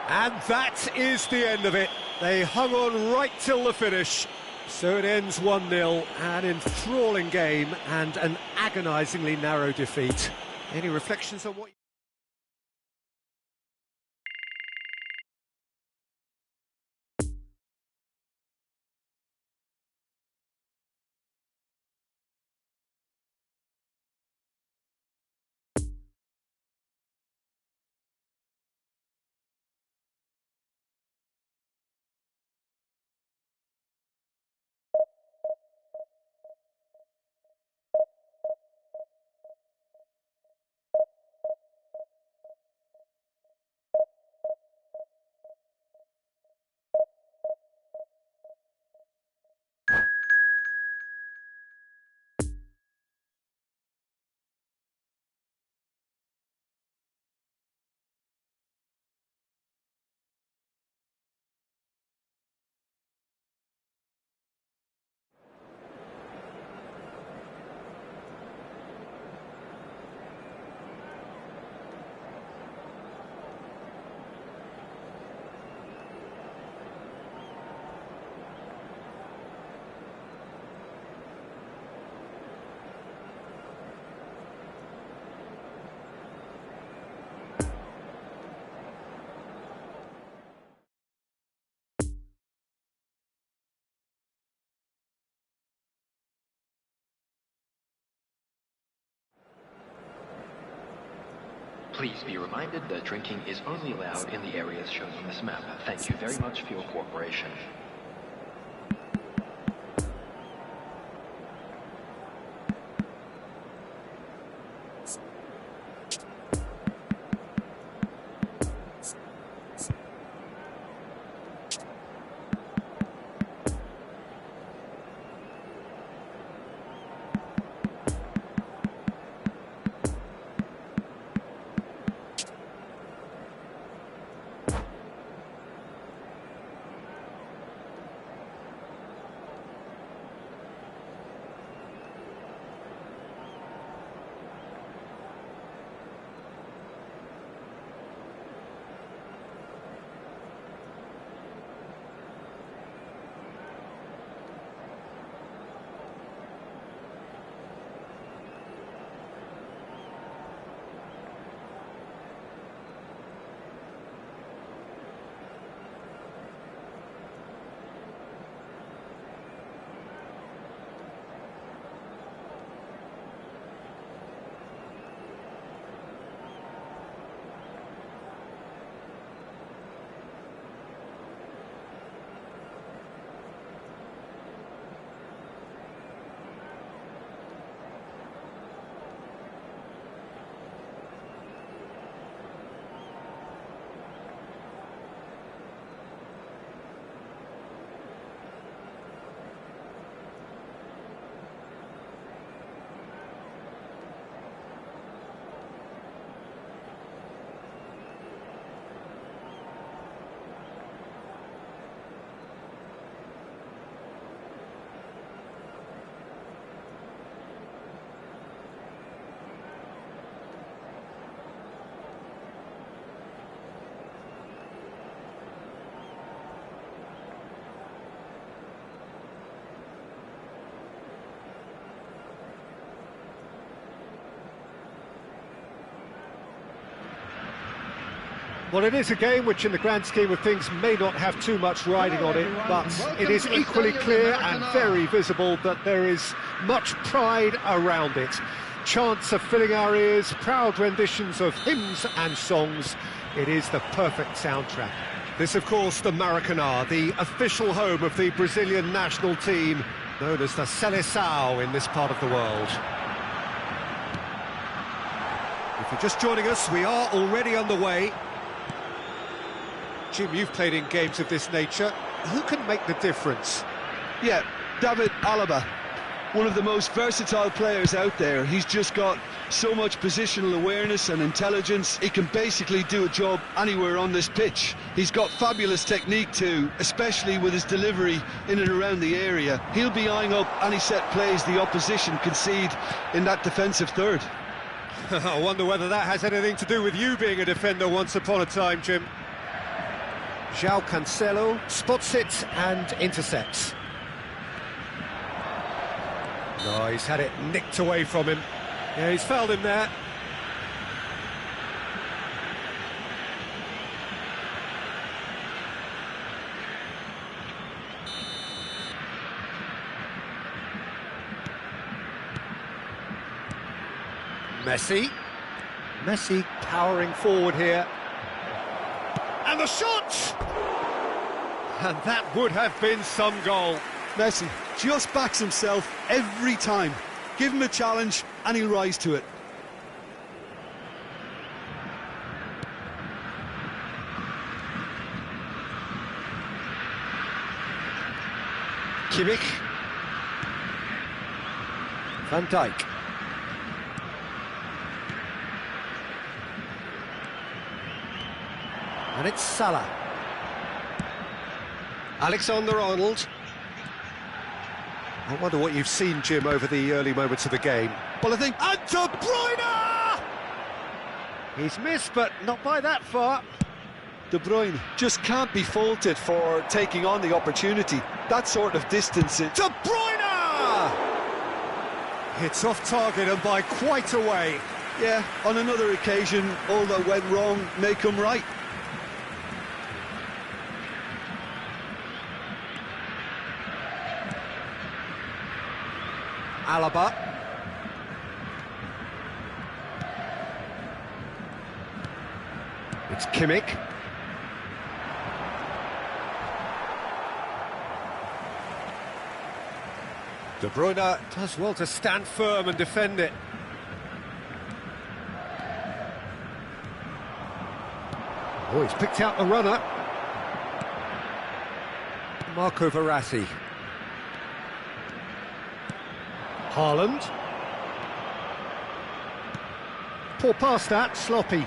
And that is the end of it. They hung on right till the finish. So it ends 1-0, an enthralling game and an agonisingly narrow defeat. Any reflections on what... Please be reminded that drinking is only allowed in the areas shown on this map. Thank you very much for your cooperation. Well, it is a game which, in the grand scheme of things, may not have too much riding on it, but it is equally clear and very visible that there is much pride around it. Chants are filling our ears, proud renditions of hymns and songs. It is the perfect soundtrack. This, of course, the Maracanã, the official home of the Brazilian national team, known as the Seleção in this part of the world. If you're just joining us, we are already underway. Jim, you've played in games of this nature. Who can make the difference? Yeah, David Alaba, one of the most versatile players out there. He's just got so much positional awareness and intelligence. He can basically do a job anywhere on this pitch. He's got fabulous technique too, especially with his delivery in and around the area. He'll be eyeing up any set plays the opposition concede in that defensive third. I wonder whether that has anything to do with you being a defender once upon a time, Jim. João Cancelo spots it and intercepts. No, he's had it nicked away from him. Yeah, he's fouled him there. Messi powering forward here. And the shot! And that would have been some goal. Messi just backs himself every time. Give him a challenge and he'll rise to it. Kimmich. Van Dijk. And it's Salah. Alexander-Arnold. I wonder what you've seen, Jim, over the early moments of the game. Well, I think... And De Bruyne! He's missed, but not by that far. De Bruyne just can't be faulted for taking on the opportunity. That sort of distance... De Bruyne! It's off target and by quite a way. Yeah, on another occasion, all that went wrong may come right. Alaba. It's Kimmich. De Bruyne does well to stand firm and defend it. Oh, he's picked out the runner. Marco Verratti. Haaland. Poor pass that, sloppy.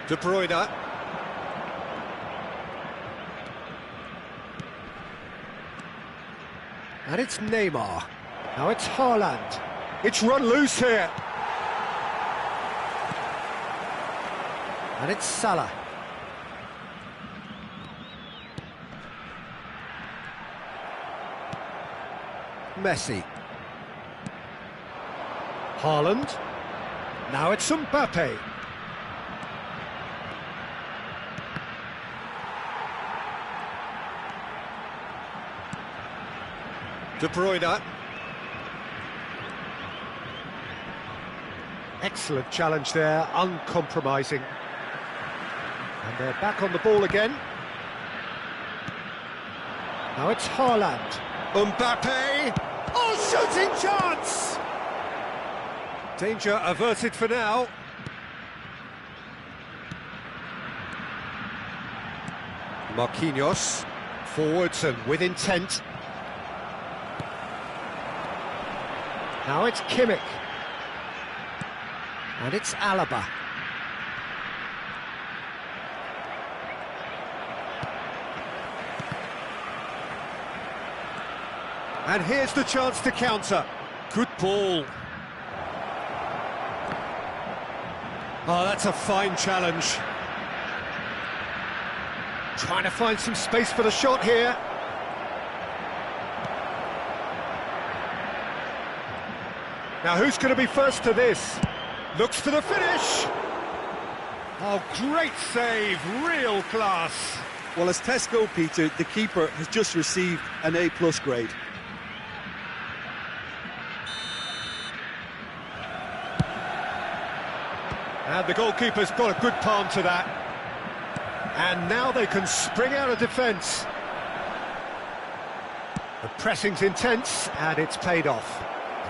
De Bruyne. And it's Neymar. Now it's Haaland. It's run loose here. And it's Salah. Messi. Haaland. Now it's Mbappe. De Bruyne. Excellent challenge there, uncompromising. And they're back on the ball again. Now it's Haaland. Mbappe. Oh, shooting chance! Danger averted for now. Marquinhos. Forwards and with intent. Now it's Kimmich. And it's Alaba. And here's the chance to counter. Good ball. Oh, that's a fine challenge. Trying to find some space for the shot here. Now who's going to be first to this? Looks for the finish. Oh, great save, real class. Well, as tests go, Peter, the keeper has just received an A+ grade. And the goalkeeper's got a good palm to that. And now they can spring out of defence. The pressing's intense, and it's paid off.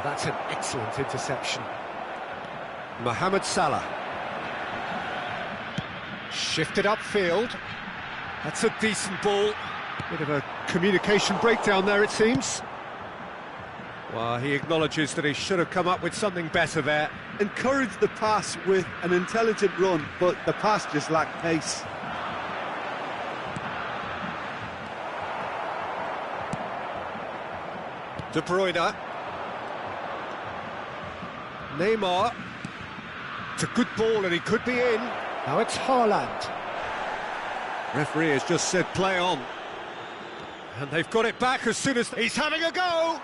That's an excellent interception. Mohamed Salah. Shifted upfield. That's a decent ball. Bit of a communication breakdown there, it seems. Well, he acknowledges that he should have come up with something better there. Encouraged the pass with an intelligent run, but the pass just lacked pace. De Bruyne. Neymar. It's a good ball and he could be in. Now it's Haaland. Referee has just said play on. And they've got it back as soon as he's having a go.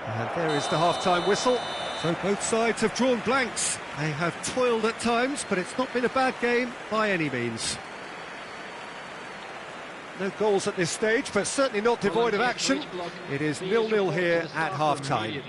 And there is the half-time whistle. So both sides have drawn blanks. They have toiled at times, but it's not been a bad game by any means. No goals at this stage, but certainly not devoid of action. It is 0-0 here at half-time.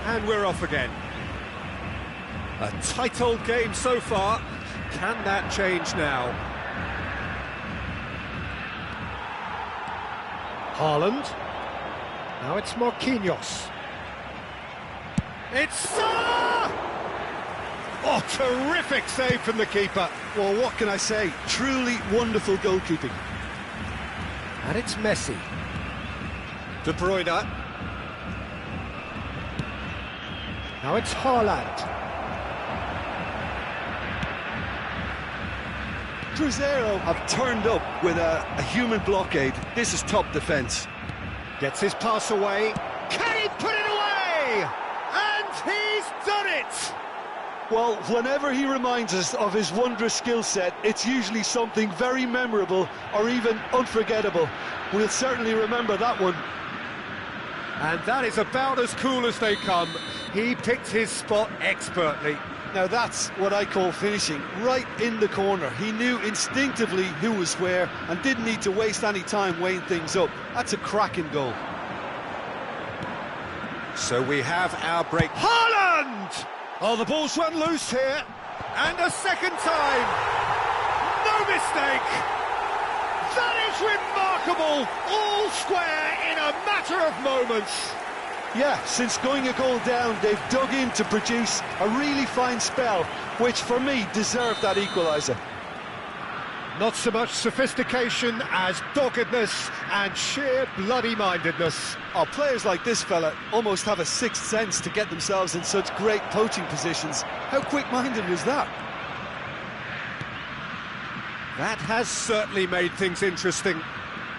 And we're off again. A tight old game so far. Can that change now? Haaland. Now it's Marquinhos. It's Salah! Oh, terrific save from the keeper. Well, what can I say? Truly wonderful goalkeeping. And it's Messi. De Bruyne. Now it's Haaland. Cruzeiro have turned up with a human blockade. This is top defence. Gets his pass away. Can he put it away? And he's done it! Well, whenever he reminds us of his wondrous skill set, it's usually something very memorable or even unforgettable. We'll certainly remember that one. And that is about as cool as they come. He picked his spot expertly. Now that's what I call finishing, right in the corner. He knew instinctively who was where and didn't need to waste any time weighing things up. That's a cracking goal. So we have our break. Haaland! Oh, the ball's run loose here. And a second time. No mistake. That is remarkable. All square in a matter of moments. Yeah, since going a goal down, they've dug in to produce a really fine spell, which for me deserved that equaliser. Not so much sophistication as doggedness and sheer bloody-mindedness. Oh, players like this fella almost have a sixth sense to get themselves in such great poaching positions. How quick-minded was that? That has certainly made things interesting.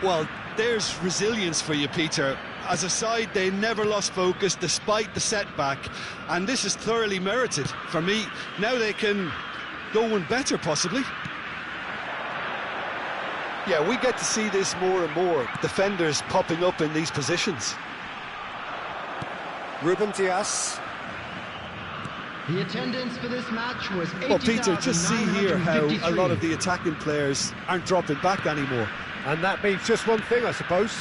Well, there's resilience for you, Peter. As a side, they never lost focus despite the setback, and this is thoroughly merited. For me, now they can go one better, possibly. Yeah, we get to see this more and more, defenders popping up in these positions. Ruben Dias. The attendance for this match was 80,953. Well, Peter, just see here how a lot of the attacking players aren't dropping back anymore. And that means just one thing, I suppose.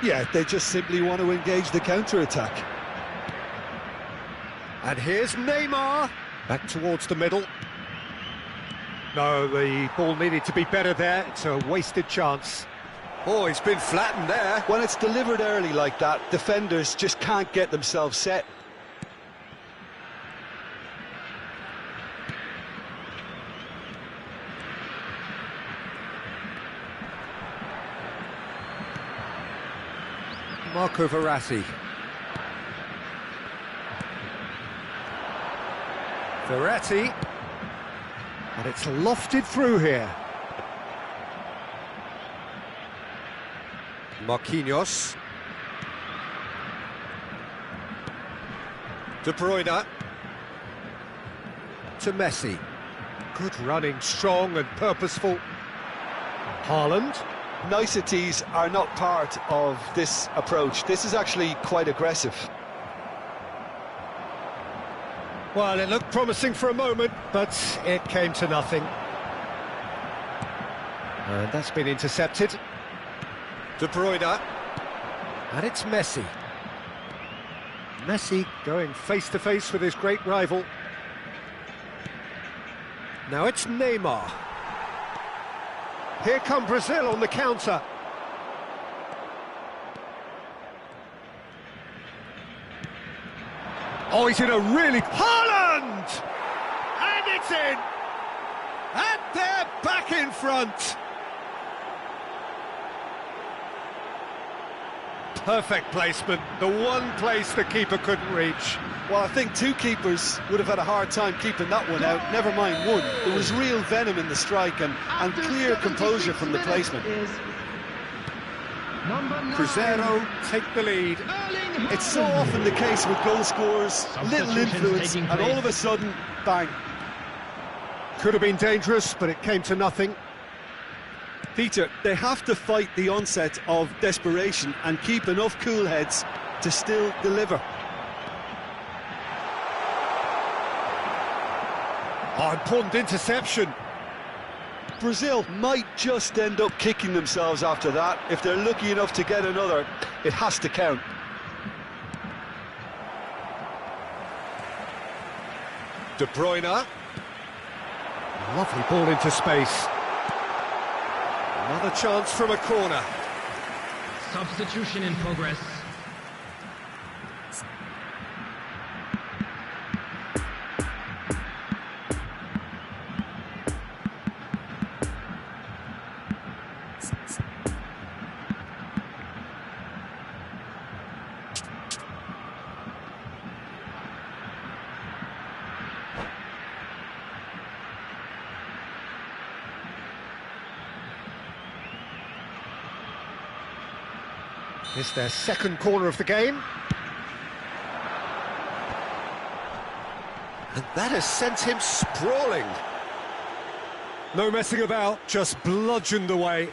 Yeah, they just simply want to engage the counter-attack. And here's Neymar. Back towards the middle. No, the ball needed to be better there. It's a wasted chance. Oh, he's been flattened there. When it's delivered early like that, defenders just can't get themselves set. Marco Verratti. Verratti. And it's lofted through here. Marquinhos. De Bruyne. To Messi. Good running, strong and purposeful. Haaland. Niceties are not part of this approach. This is actually quite aggressive. Well, it looked promising for a moment, but it came to nothing. And that's been intercepted. De Bruyne. And it's Messi. Messi going face-to-face with his great rival. Now it's Neymar. Here come Brazil on the counter. Oh, he's in a really... Haaland! And it's in! And they're back in front! Perfect placement, the one place the keeper couldn't reach. Well, I think two keepers would have had a hard time keeping that one out, never mind one. There was real venom in the strike and clear composure from the placement. Cruzeiro take the lead. It's so often the case with goal scorers, little influence, and all of a sudden, bang. Could have been dangerous, but it came to nothing. Peter, they have to fight the onset of desperation and keep enough cool heads to still deliver. Oh, important interception. Brazil might just end up kicking themselves after that. If they're lucky enough to get another, it has to count. De Bruyne. Lovely ball into space. Another chance from a corner. Substitution in progress. It's their second corner of the game. And that has sent him sprawling. No messing about, just bludgeoned away.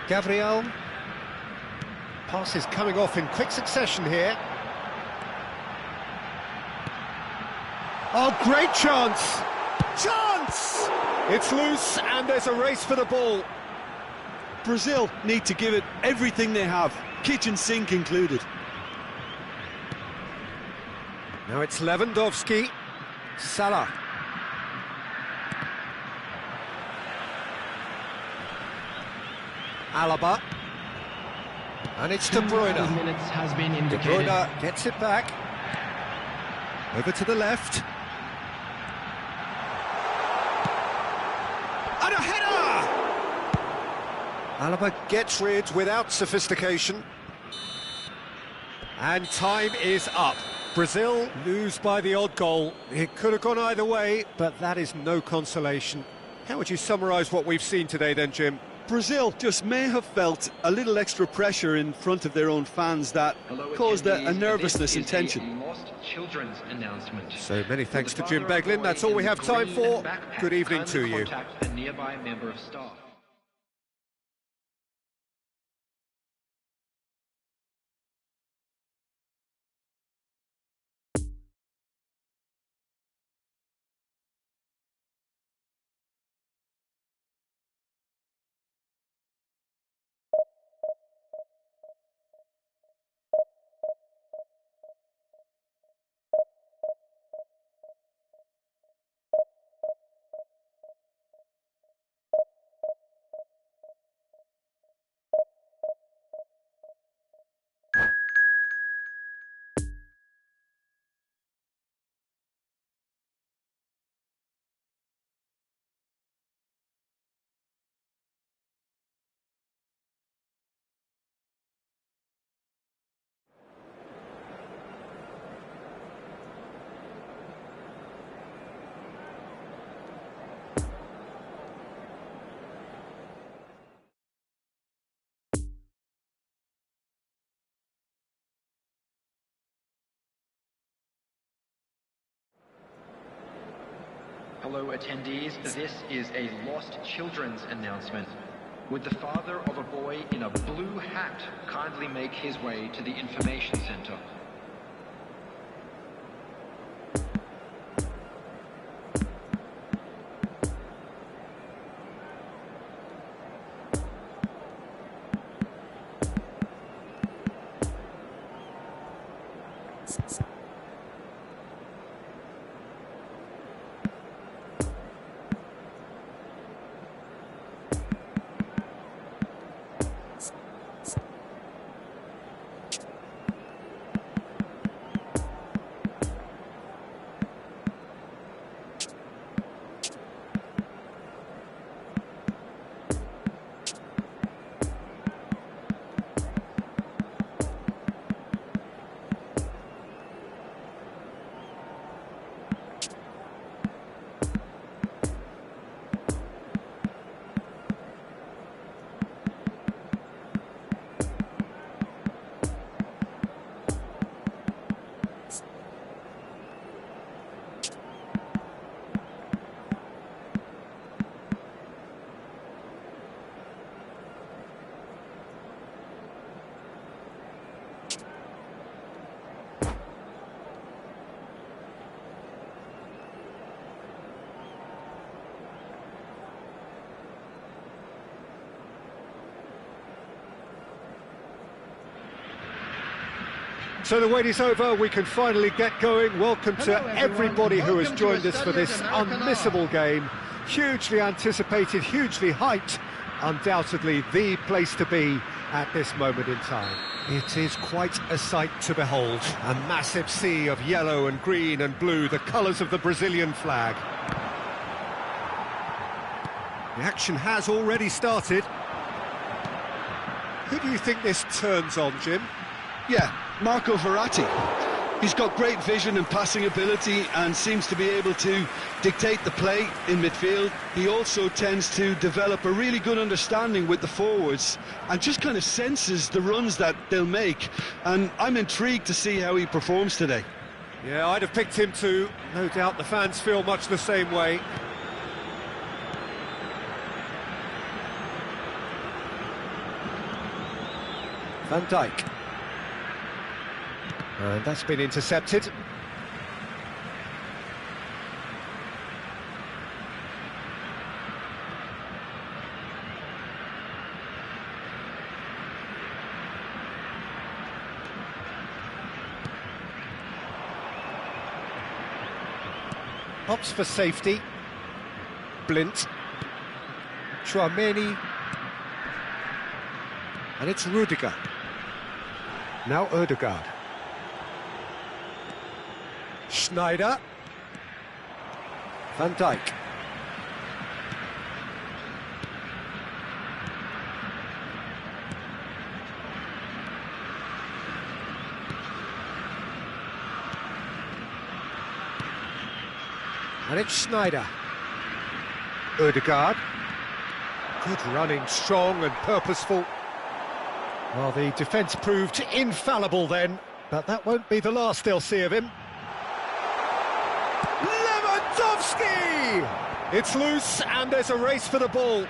Gabriel. Pass is coming off in quick succession here. Oh, great chance! Chance! It's loose and there's a race for the ball. Brazil need to give it everything they have, kitchen sink included. Now it's Lewandowski. Salah. Alaba. And it's De Bruyne. Minutes has been De indicated. Bruyne gets it back. Over to the left. And a header! Alaba gets rid without sophistication. And time is up. Brazil lose by the odd goal. It could have gone either way, but that is no consolation. How would you summarise what we've seen today then, Jim? Brazil just may have felt a little extra pressure in front of their own fans that caused a nervousness in tension. Children's announcement. So many thanks to Jim Beglin. That's all we have time for. Good evening to you. Contact a nearby member of staff. Hello attendees, this is a lost children's announcement. Would the father of a boy in a blue hat kindly make his way to the information center? So the wait is over, we can finally get going. Welcome to everybody who has joined us for this unmissable game. Hugely anticipated, hugely hyped, undoubtedly the place to be at this moment in time. It is quite a sight to behold. A massive sea of yellow and green and blue, the colours of the Brazilian flag. The action has already started. Who do you think this turns on, Jim? Yeah, Marco Verratti. He's got great vision and passing ability and seems to be able to dictate the play in midfield. He also tends to develop a really good understanding with the forwards and just kind of senses the runs that they'll make. And I'm intrigued to see how he performs today. Yeah, I'd have picked him too. No doubt the fans feel much the same way. Van Dijk. And that's been intercepted. Opts for safety. Blint. Chouameni. And it's Rudiger. Now Odegaard. Schneider. Van Dijk. And it's Schneider. Odegaard. Good running, strong and purposeful. Well, the defence proved infallible then, but that won't be the last they'll see of him. It's loose and there's a race for the ball.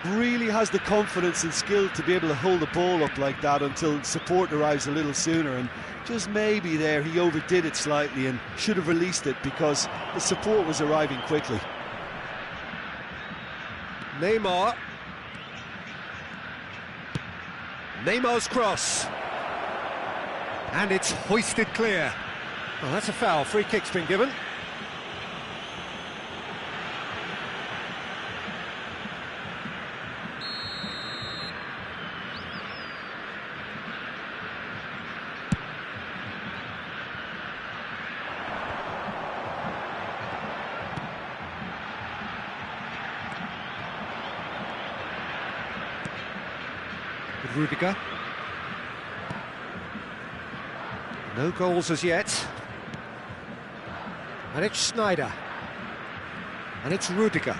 Really has the confidence and skill to be able to hold the ball up like that until support arrives a little sooner, and just maybe there he overdid it slightly and should have released it because the support was arriving quickly. Neymar. Neymar's cross. And it's hoisted clear. Well, that's a foul. Free kick's been given. Rudiger. No goals as yet. And it's Schneider. And it's Rudiger.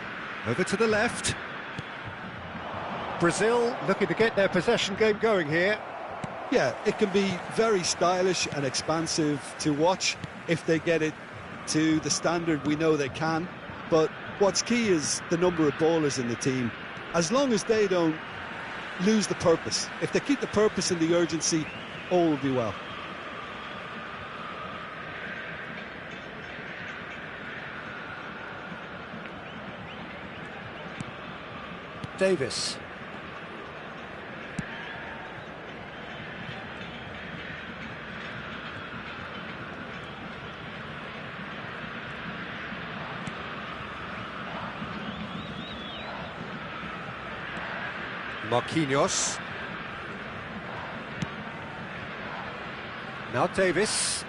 Over to the left. Brazil looking to get their possession game going here. Yeah, it can be very stylish and expansive to watch if they get it to the standard we know they can, but what's key is the number of ballers in the team. As long as they don't lose the purpose, if they keep the purpose and the urgency, all will be well. Davis. Marquinhos. Now Davis.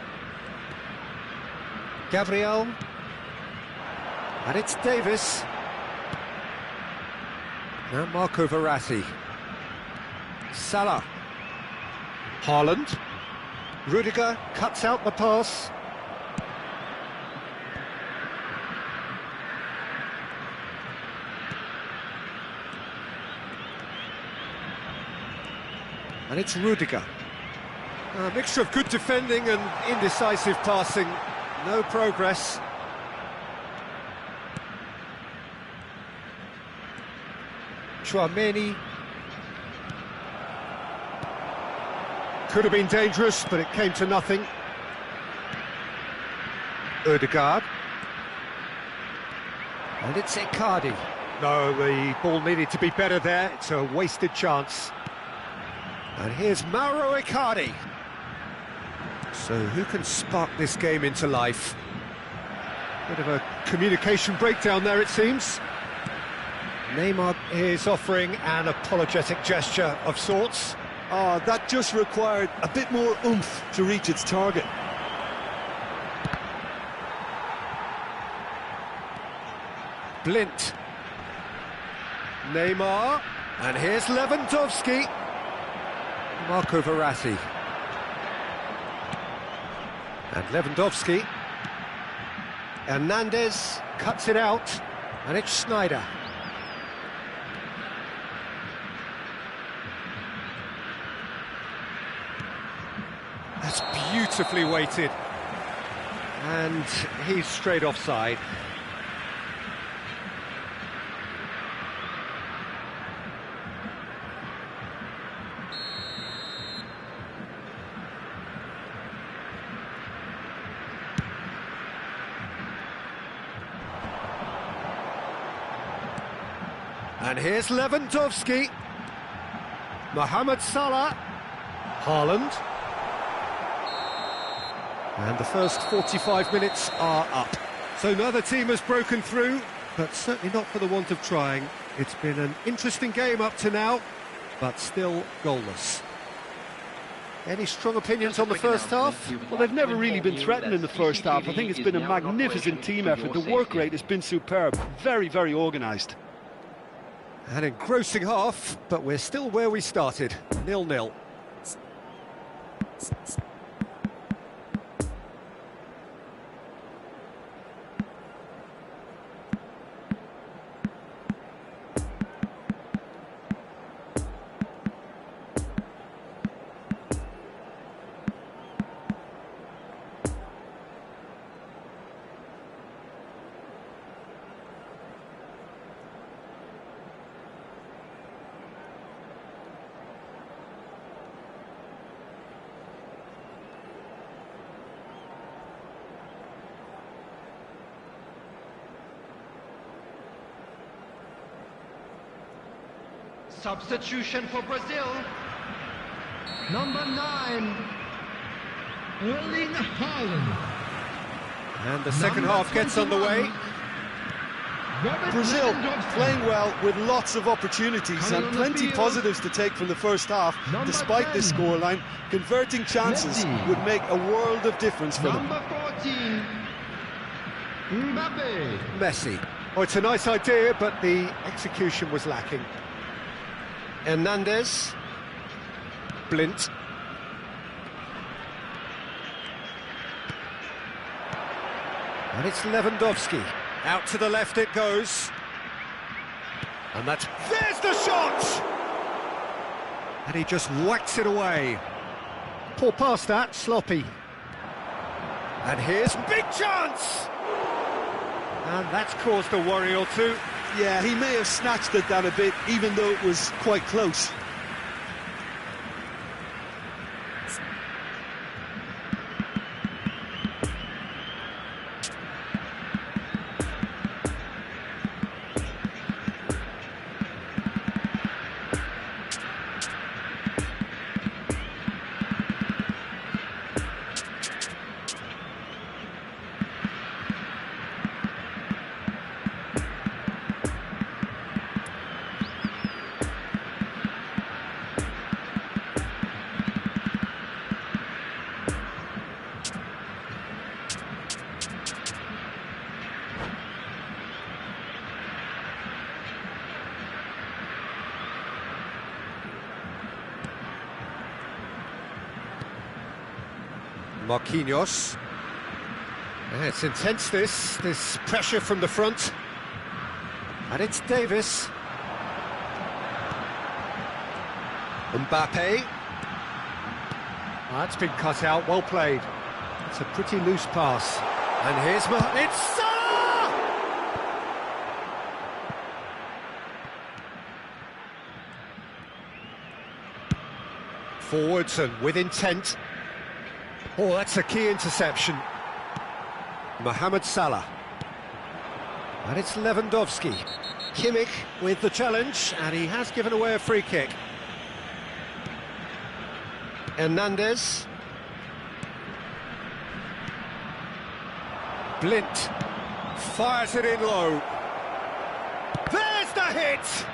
Gabriel. And it's Davis. Now Marco Verratti. Salah. Haaland. Rudiger cuts out the pass. And it's Rudiger. A mixture of good defending and indecisive passing. No progress. Chouameni. Could have been dangerous, but it came to nothing. Ødegaard. And it's Icardi. No, the ball needed to be better there. It's a wasted chance. And here's Mauro Icardi. So who can spark this game into life? Bit of a communication breakdown there, it seems. Neymar is offering an apologetic gesture of sorts. Oh, that just required a bit more oomph to reach its target. Blint. Neymar. And here's Lewandowski. Marco Verratti. And Lewandowski. Hernandez cuts it out. And it's Schneider. That's beautifully weighted. And he's straight offside. And here's Lewandowski. Mohamed Salah. Haaland. And the first 45 minutes are up. So neither team has broken through, but certainly not for the want of trying. It's been an interesting game up to now, but still goalless. Any strong opinions on the first half? Well, they've never really been threatened in the first half. I think it's been a magnificent team effort. The work rate has been superb. Very, very organised. An engrossing half, but we're still where we started, 0-0. Substitution for Brazil. Number 9, Erling Haaland. And the second half gets underway. Brazil playing well with lots of opportunities and plenty positives to take from the first half. Despite this scoreline, converting chances would make a world of difference for them. Number 14, Mbappe. Messi. Oh, it's a nice idea, but the execution was lacking. Hernandez. Blint. And it's Lewandowski. Out to the left it goes. And that's... There's the shot! And he just whacks it away. Poor pass that, sloppy. And here's big chance! And that's caused a worry or two. Yeah, he may have snatched at that a bit, even though it was quite close. Marquinhos. Yeah, it's intense, this pressure from the front. And it's Davis. Mbappe. That's been cut out, well played. It's a pretty loose pass. And here's it's Salah! Forwards and with intent. Oh, that's a key interception. Mohamed Salah. And it's Lewandowski. Kimmich with the challenge, and he has given away a free kick. Hernandez. Blint fires it in low. There's the hit!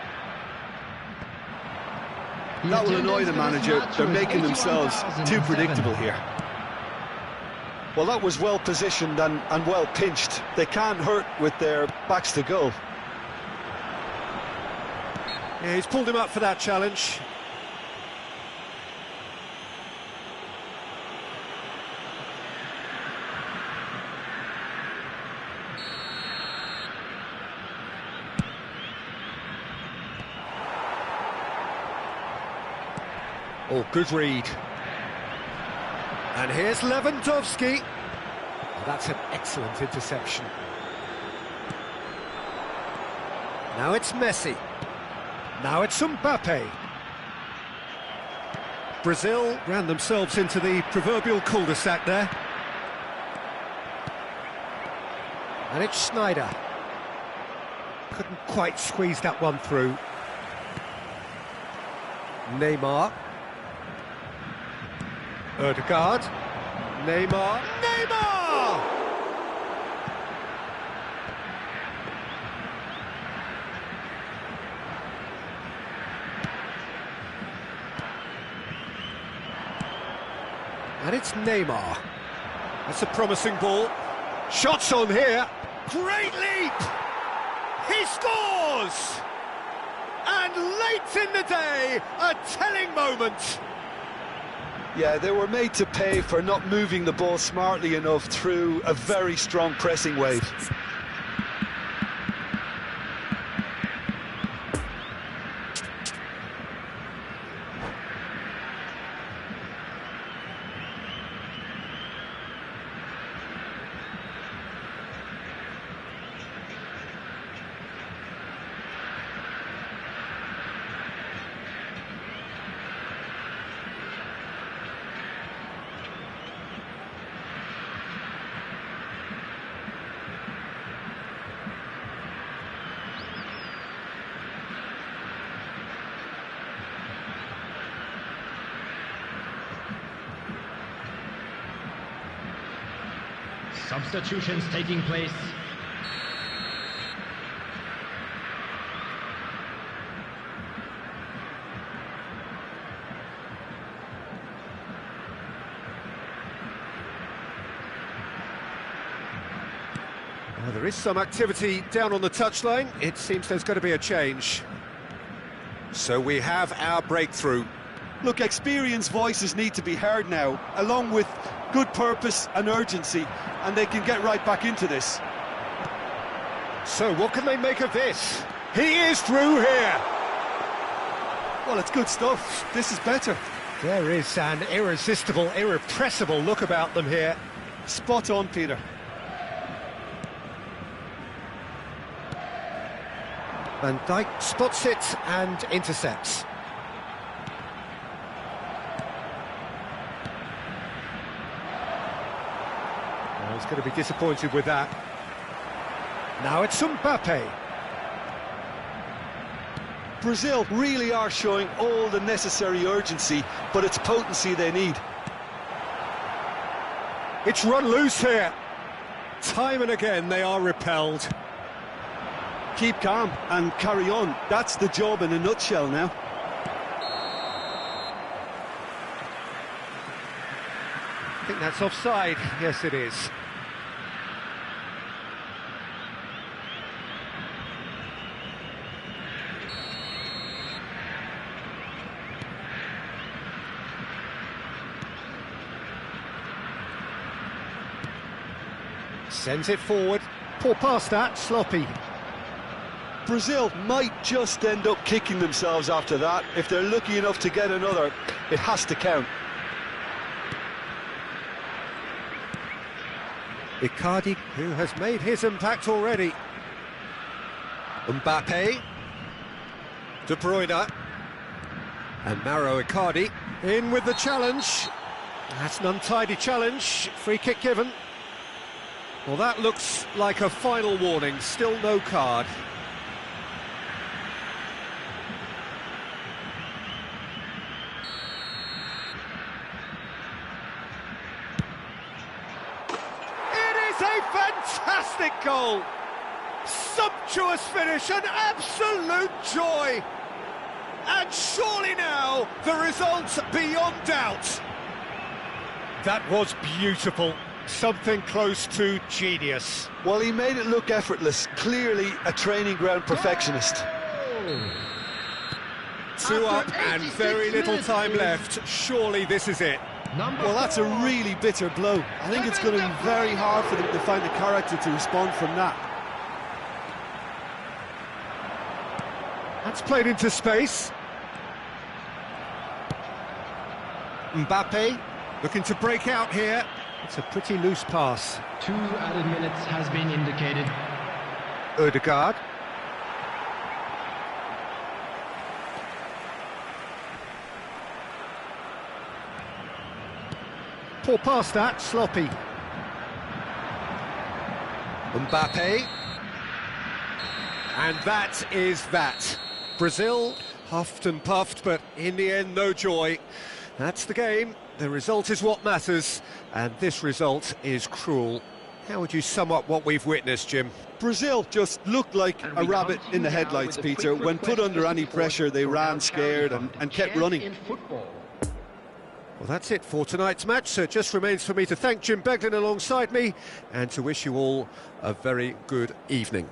That will annoy the manager. They're making themselves too predictable here. Well, that was well positioned and well pinched. They can't hurt with their backs to goal. Yeah, he's pulled him up for that challenge. Oh, good read. And here's Lewandowski. That's an excellent interception. Now it's Messi. Now it's Mbappe. Brazil ran themselves into the proverbial cul-de-sac there. And it's Schneider. Couldn't quite squeeze that one through. Neymar. Odegaard. Neymar. Neymar! And it's Neymar. That's a promising ball. Shots on here. Great leap! He scores! And late in the day, a telling moment. Yeah, they were made to pay for not moving the ball smartly enough through a very strong pressing wave. Substitutions taking place. Well, there is some activity down on the touchline. It seems there's going to be a change. So we have our breakthrough. Look, experienced voices need to be heard now, along with good purpose and urgency, and they can get right back into this. So what can they make of this? He is through here. Well, it's good stuff. This is better. There is an irresistible, irrepressible look about them here. Spot on, Peter. Van Dijk spots it and intercepts. Well, he's going to be disappointed with that. Now it's Mbappe. Brazil really are showing all the necessary urgency, but it's potency they need. It's run loose here. Time and again they are repelled. Keep calm and carry on. That's the job in a nutshell now. I think that's offside. Yes, it is. Sends it forward. Poor pass that, sloppy. Brazil might just end up kicking themselves after that. If they're lucky enough to get another, it has to count. Icardi, who has made his impact already. Mbappe. De Bruyne. And Mauro Icardi in with the challenge. That's an untidy challenge. Free kick given. Well, that looks like a final warning. Still no card. A fantastic goal! Sumptuous finish, an absolute joy! And surely now, the result beyond doubt. That was beautiful. Something close to genius. Well, he made it look effortless. Clearly a training ground perfectionist. 2 up and very little time left. Surely this is it. Well, that's a really bitter blow. I think it's going to be very hard for them to find the character to respond from that. That's played into space. Mbappe looking to break out here. It's a pretty loose pass. 2 added minutes has been indicated. Odegaard. Poor pass that, sloppy. Mbappe. And that is that. Brazil huffed and puffed, but in the end, no joy. That's the game. The result is what matters, and this result is cruel. How would you sum up what we've witnessed, Jim? Brazil just looked like a rabbit in the headlights, Peter. When put under any pressure, they ran scared and kept running. Well, that's it for tonight's match, so it just remains for me to thank Jim Beglin alongside me and to wish you all a very good evening.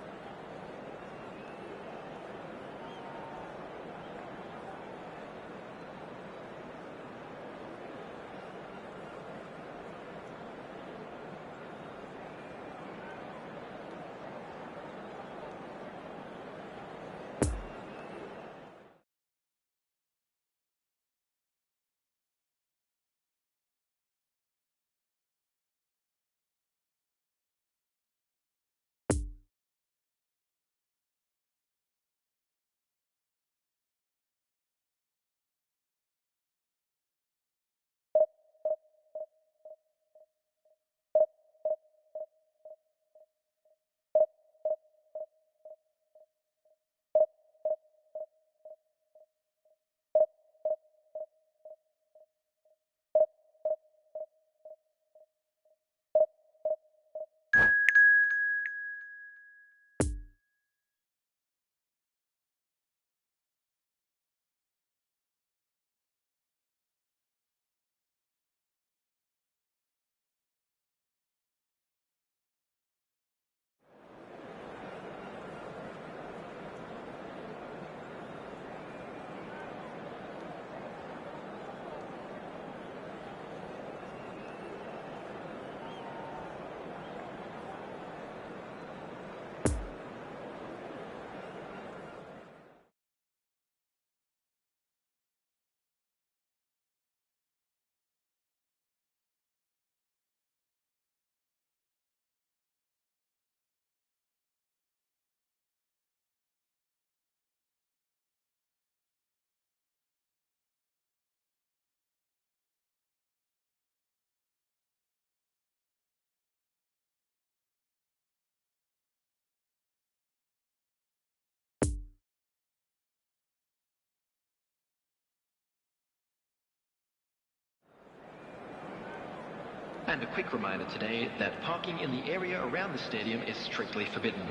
And a quick reminder today that parking in the area around the stadium is strictly forbidden.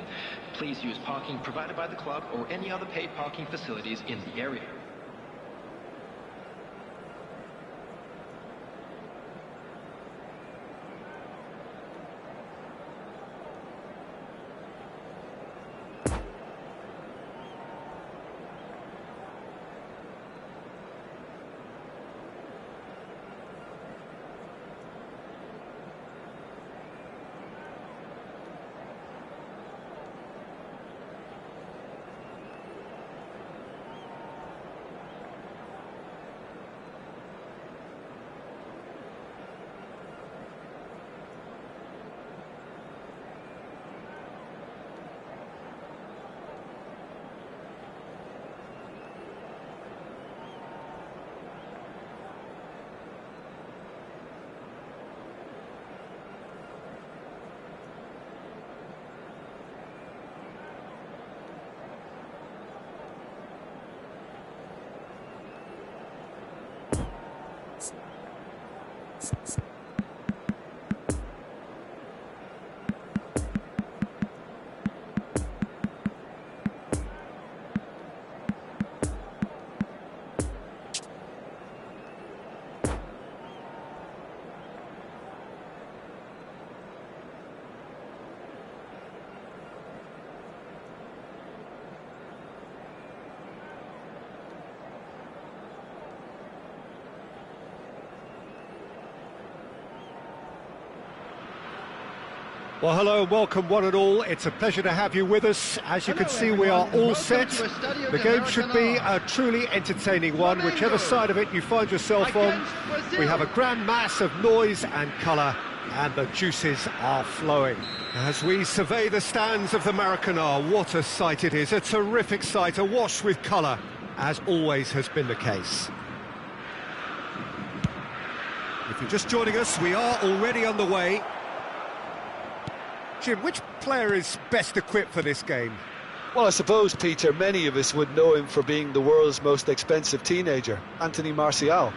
Please use parking provided by the club or any other paid parking facilities in the area. Well, hello and welcome one and all. It's a pleasure to have you with us. As you can see, we are all set. The game should be a truly entertaining one, whichever side of it you find yourself on. We have a grand mass of noise and colour, and the juices are flowing. As we survey the stands of the Maracanã, what a sight it is. A terrific sight, awash with colour, as always has been the case. If you're just joining us, we are already on the way. Jim, which player is best equipped for this game? Well, I suppose, Peter, many of us would know him for being the world's most expensive teenager, Anthony Martial.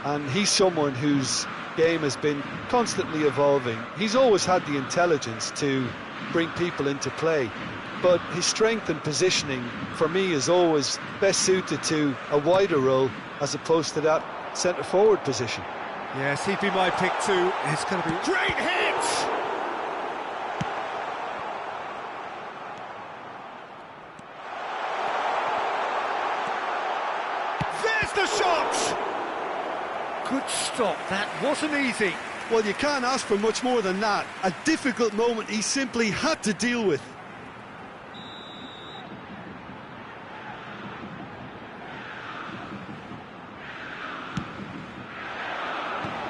And he's someone whose game has been constantly evolving. He's always had the intelligence to bring people into play, but his strength and positioning, for me, is always best suited to a wider role as opposed to that centre-forward position. Yes, he'd be my pick too. It's going to be... Great hit! The shot! Good stop, that wasn't easy. Well, you can't ask for much more than that. A difficult moment he simply had to deal with.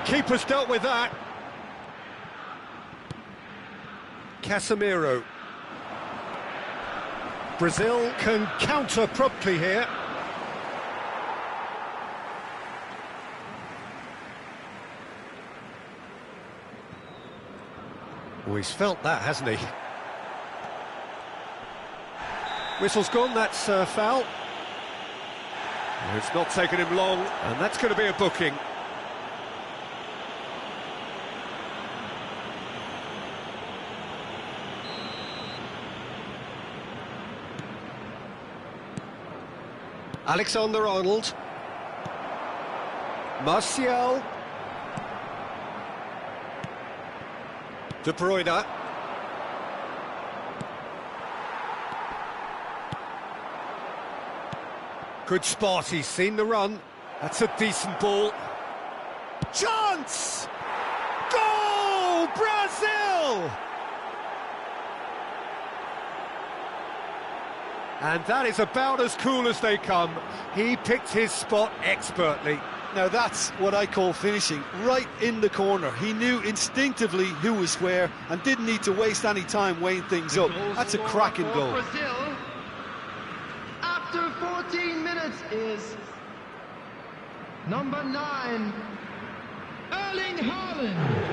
Keeper's dealt with that. Casemiro. Brazil can counter promptly here. Oh, he's felt that, hasn't he? Whistle's gone, that's foul. It's not taken him long, and that's going to be a booking. Alexander-Arnold. Martial. De Bruyne. Good spot, he's seen the run. That's a decent ball. Chance! Goal! Brazil! And that is about as cool as they come. He picked his spot expertly. Now that's what I call finishing, right in the corner. He knew instinctively who was where and didn't need to waste any time weighing things up. That's a cracking goal. Brazil, after 14 minutes, is number 9, Erling Haaland.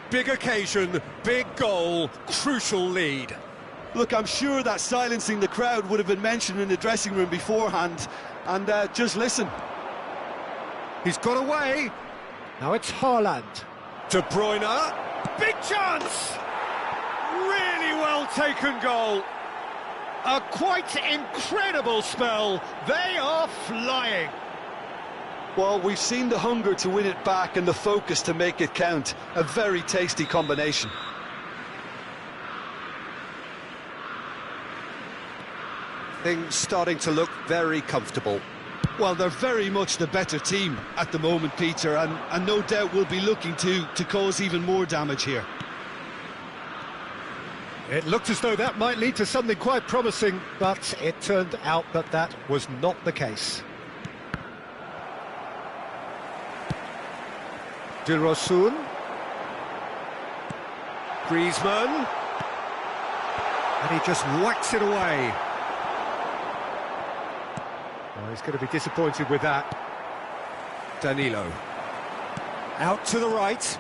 Big occasion, big goal, crucial lead. Look, I'm sure that silencing the crowd would have been mentioned in the dressing room beforehand. And just listen. He's got away. Now it's Haaland. De Bruyne. Big chance! Really well taken goal. A quite incredible spell. They are flying. Well, we've seen the hunger to win it back and the focus to make it count. A very tasty combination. Things starting to look very comfortable. Well, they're very much the better team at the moment, Peter, and no doubt will be looking to cause even more damage here. It looked as though that might lead to something quite promising, but it turned out that that was not the case. Dilrosun. Griezmann. And he just whacks it away. Oh, he's going to be disappointed with that. Danilo. Out to the right.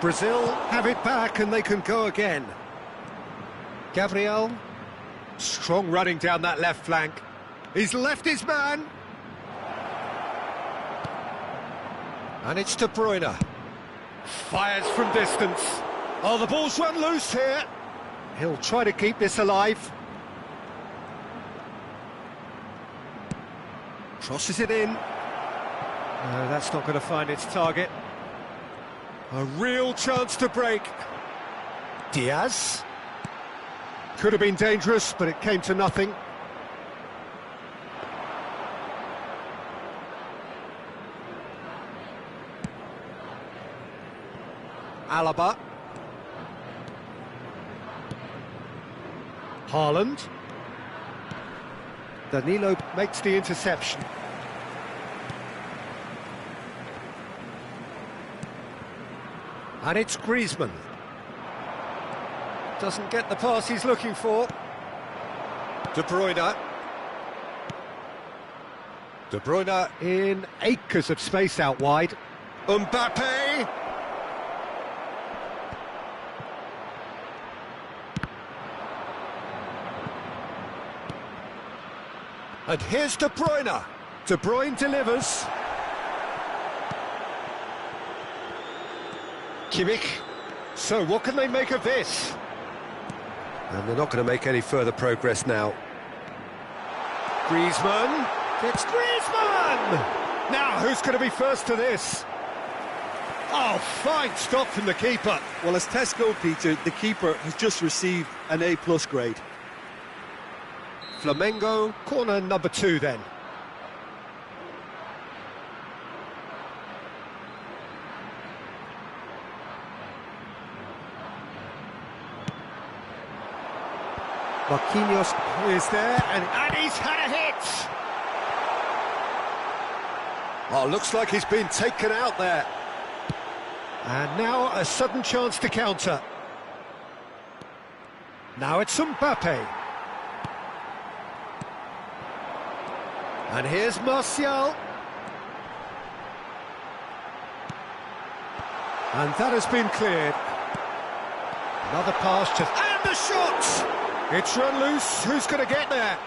Brazil have it back and they can go again. Gabriel. Strong running down that left flank. He's left his man. And it's De Bruyne. Fires from distance. Oh, the ball's run loose here. He'll try to keep this alive. Crosses it in. No, that's not going to find its target. A real chance to break. Diaz. Could have been dangerous, but it came to nothing. Alaba. Haaland. Danilo makes the interception. And it's Griezmann. Doesn't get the pass he's looking for. De Bruyne. De Bruyne in acres of space out wide. Mbappe. And here's De Bruyne. De Bruyne delivers. Kimmich. So what can they make of this? And they're not going to make any further progress now. Griezmann. It's Griezmann! Now, who's going to be first to this? Oh, fine stop from the keeper. Well, as tests go, Peter, the keeper has just received an A+ grade. Flamengo, corner number 2 then. Marquinhos is there, and he's had a hit! Oh, looks like he's been taken out there. And now a sudden chance to counter. Now it's Mbappe. And here's Martial. And that has been cleared. Another pass just... And the shot! It's run loose. Who's going to get there?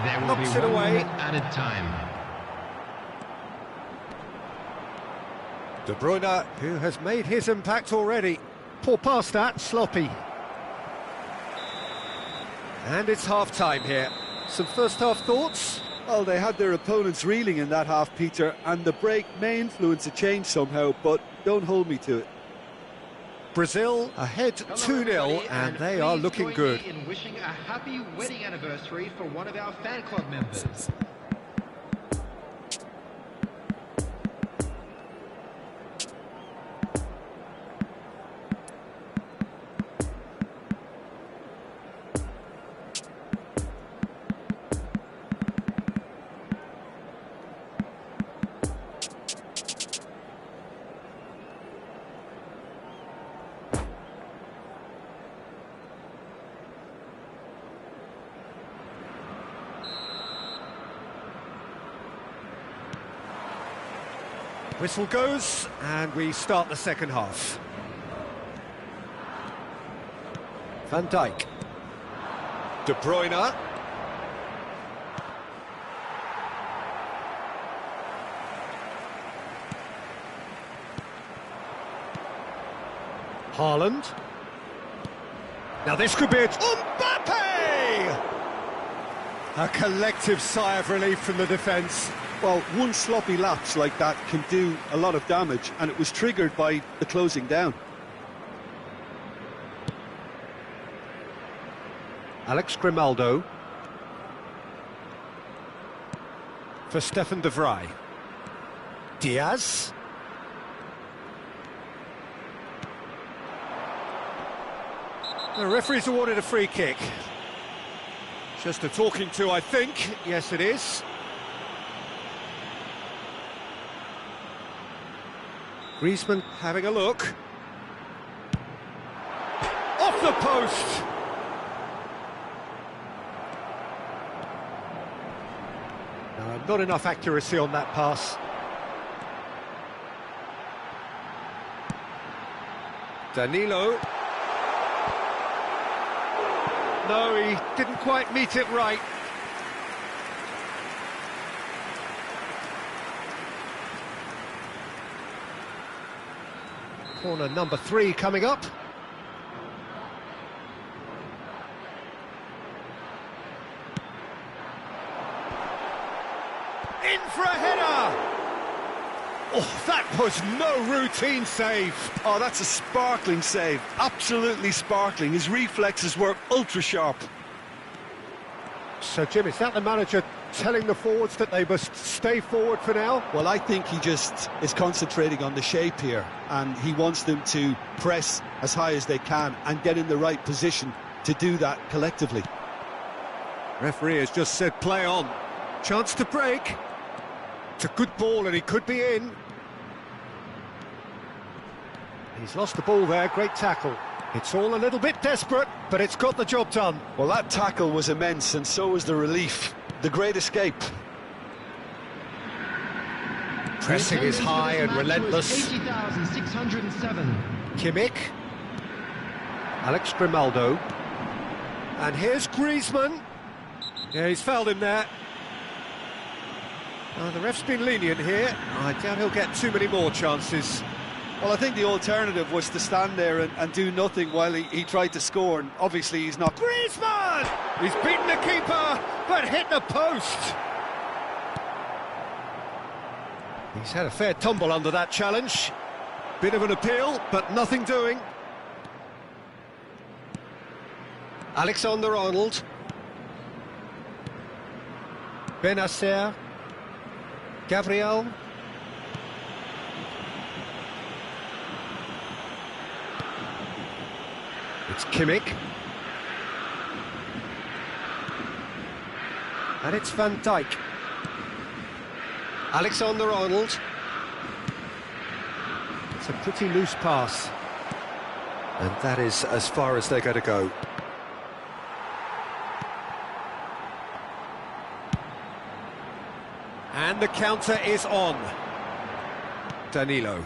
There will Knocks be it 1 away. minute added time. De Bruyne, who has made his impact already. Poor pass that, sloppy. And it's half-time here. Some first-half thoughts? Well, they had their opponents reeling in that half, Peter, and the break may influence a change somehow, but don't hold me to it. Brazil ahead 2-0, and they are looking good. In wishing a happy wedding anniversary for one of our fan club members. Whistle goes, and we start the second half. Van Dijk. De Bruyne. Haaland. Now this could be it. Mbappe! A collective sigh of relief from the defence. Well, one sloppy lapse like that can do a lot of damage, and it was triggered by the closing down. Alex Grimaldo. For Stefan de Vrij. Diaz. The referee's awarded a free kick. Just a talking to, I think. Yes, it is. Griezmann having a look. Off the post! No, not enough accuracy on that pass. Danilo. No, he didn't quite meet it right. Corner number 3 coming up. In for a header! Oh, that was no routine save. Oh, that's a sparkling save. Absolutely sparkling. His reflexes were ultra sharp. So, Jim, is that the manager telling the forwards that they must stay forward for now? Well, I think he just is concentrating on the shape here, and he wants them to press as high as they can and get in the right position to do that collectively. Referee has just said play on. Chance to break. It's a good ball and he could be in. He's lost the ball there, great tackle. It's all a little bit desperate, but it's got the job done. Well, that tackle was immense, and so was the relief. The great escape. Pressing is high and relentless. 80,607. Kimmich. Alex Grimaldo. And here's Griezmann. Yeah, he's fouled him there. The ref's been lenient here. I doubt he'll get too many more chances. Well, I think the alternative was to stand there and do nothing while he tried to score, and obviously he's not. Griezmann! He's beaten the keeper, but hit the post. He's had a fair tumble under that challenge. Bit of an appeal, but nothing doing. Alexander-Arnold. Benacer. Gabriel. It's Kimmich. And it's Van Dijk. Alexander-Arnold. It's a pretty loose pass. And that is as far as they're going to go. And the counter is on. Danilo.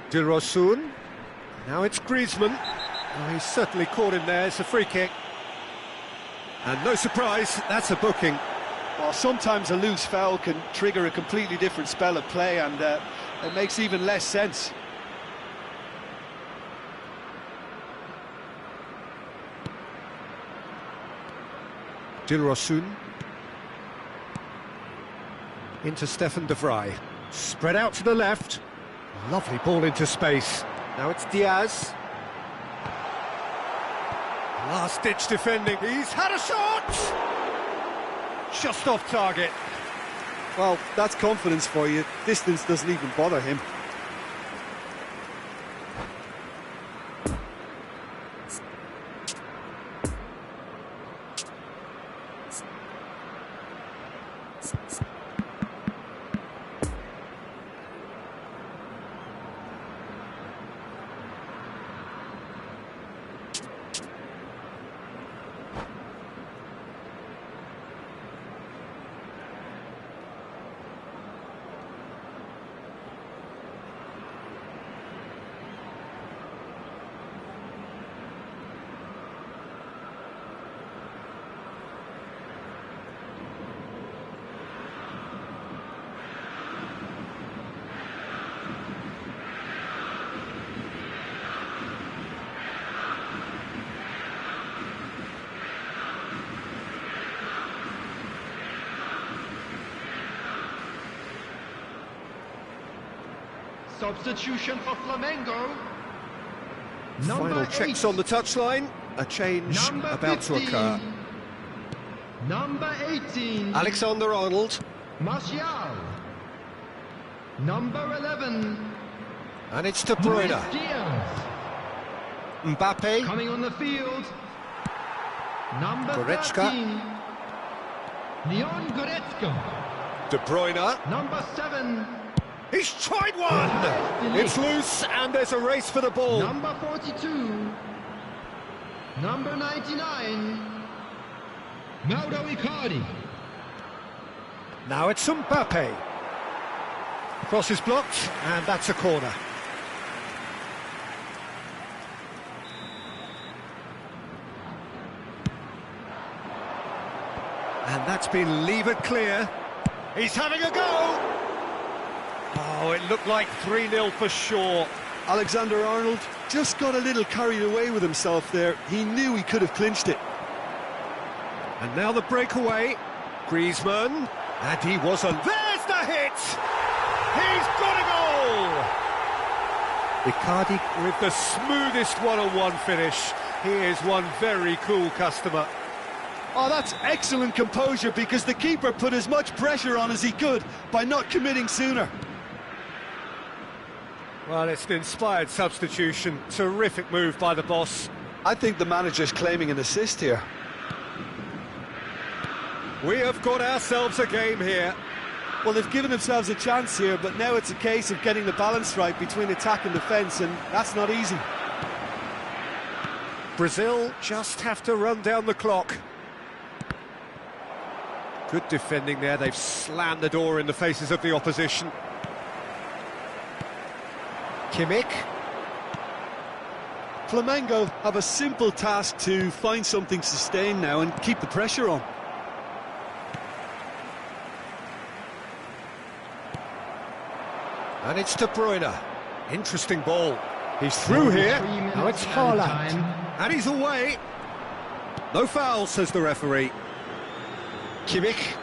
Dilrosun. Now it's Griezmann. Oh, he's certainly caught him there. It's a free kick. And no surprise, that's a booking. Well, sometimes a loose foul can trigger a completely different spell of play, and it makes even less sense. Dilrosun. Into Stefan de Vrij. Spread out to the left. Lovely ball into space. Now it's Diaz. Last-ditch defending. He's had a shot! Just off target. Well, that's confidence for you. Distance doesn't even bother him. Substitution for Flamengo. Final checks on the touchline. A change about to occur. Number 18. Alexander-Arnold. Martial. Number 11. And it's De Bruyne. Diaz. Mbappe. Coming on the field. Number Goretzka. 13. Leon Goretzka. De Bruyne. Number 7. He's tried one! It's loose and there's a race for the ball. Number 42. Number 99. Mauro Icardi. Now it's Mbappe. Cross is blocked and that's a corner. And that's been levered clear. He's having a go! Oh, it looked like 3-0 for sure. Alexander-Arnold just got a little carried away with himself there. He knew he could have clinched it. And now the breakaway. Griezmann. And he wasn't. There's the hit! He's got a goal! Icardi with the smoothest one-on-one finish. He is one very cool customer. Oh, that's excellent composure, because the keeper put as much pressure on as he could by not committing sooner. Well, it's an inspired substitution. Terrific move by the boss. I think the manager's claiming an assist here. We have got ourselves a game here. Well, they've given themselves a chance here, but now it's a case of getting the balance right between attack and defence, and that's not easy. Brazil just have to run down the clock. Good defending there. They've slammed the door in the faces of the opposition. Kimmich. Flamengo have a simple task to find something sustained now and keep the pressure on. And it's De Bruyne. Interesting ball. He's through here. Now it's Haaland. And he's away. No foul, says the referee. Kimmich.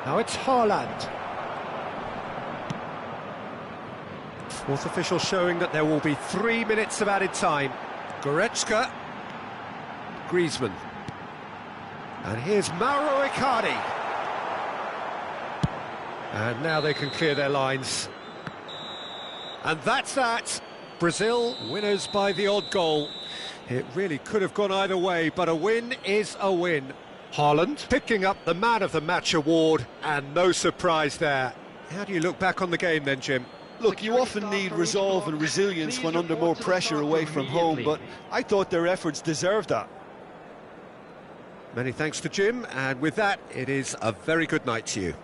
Now it's Haaland. Fourth official showing that there will be 3 minutes of added time. Goretzka. Griezmann. And here's Mauro Icardi. And now they can clear their lines. And that's that. Brazil winners by the odd goal. It really could have gone either way, but a win is a win. Haaland picking up the Man of the Match award, and no surprise there. How do you look back on the game then, Jim? Look, you often need resolve and resilience when under more pressure away from home, but I thought their efforts deserved that. Many thanks to Jim, and with that, it is a very good night to you.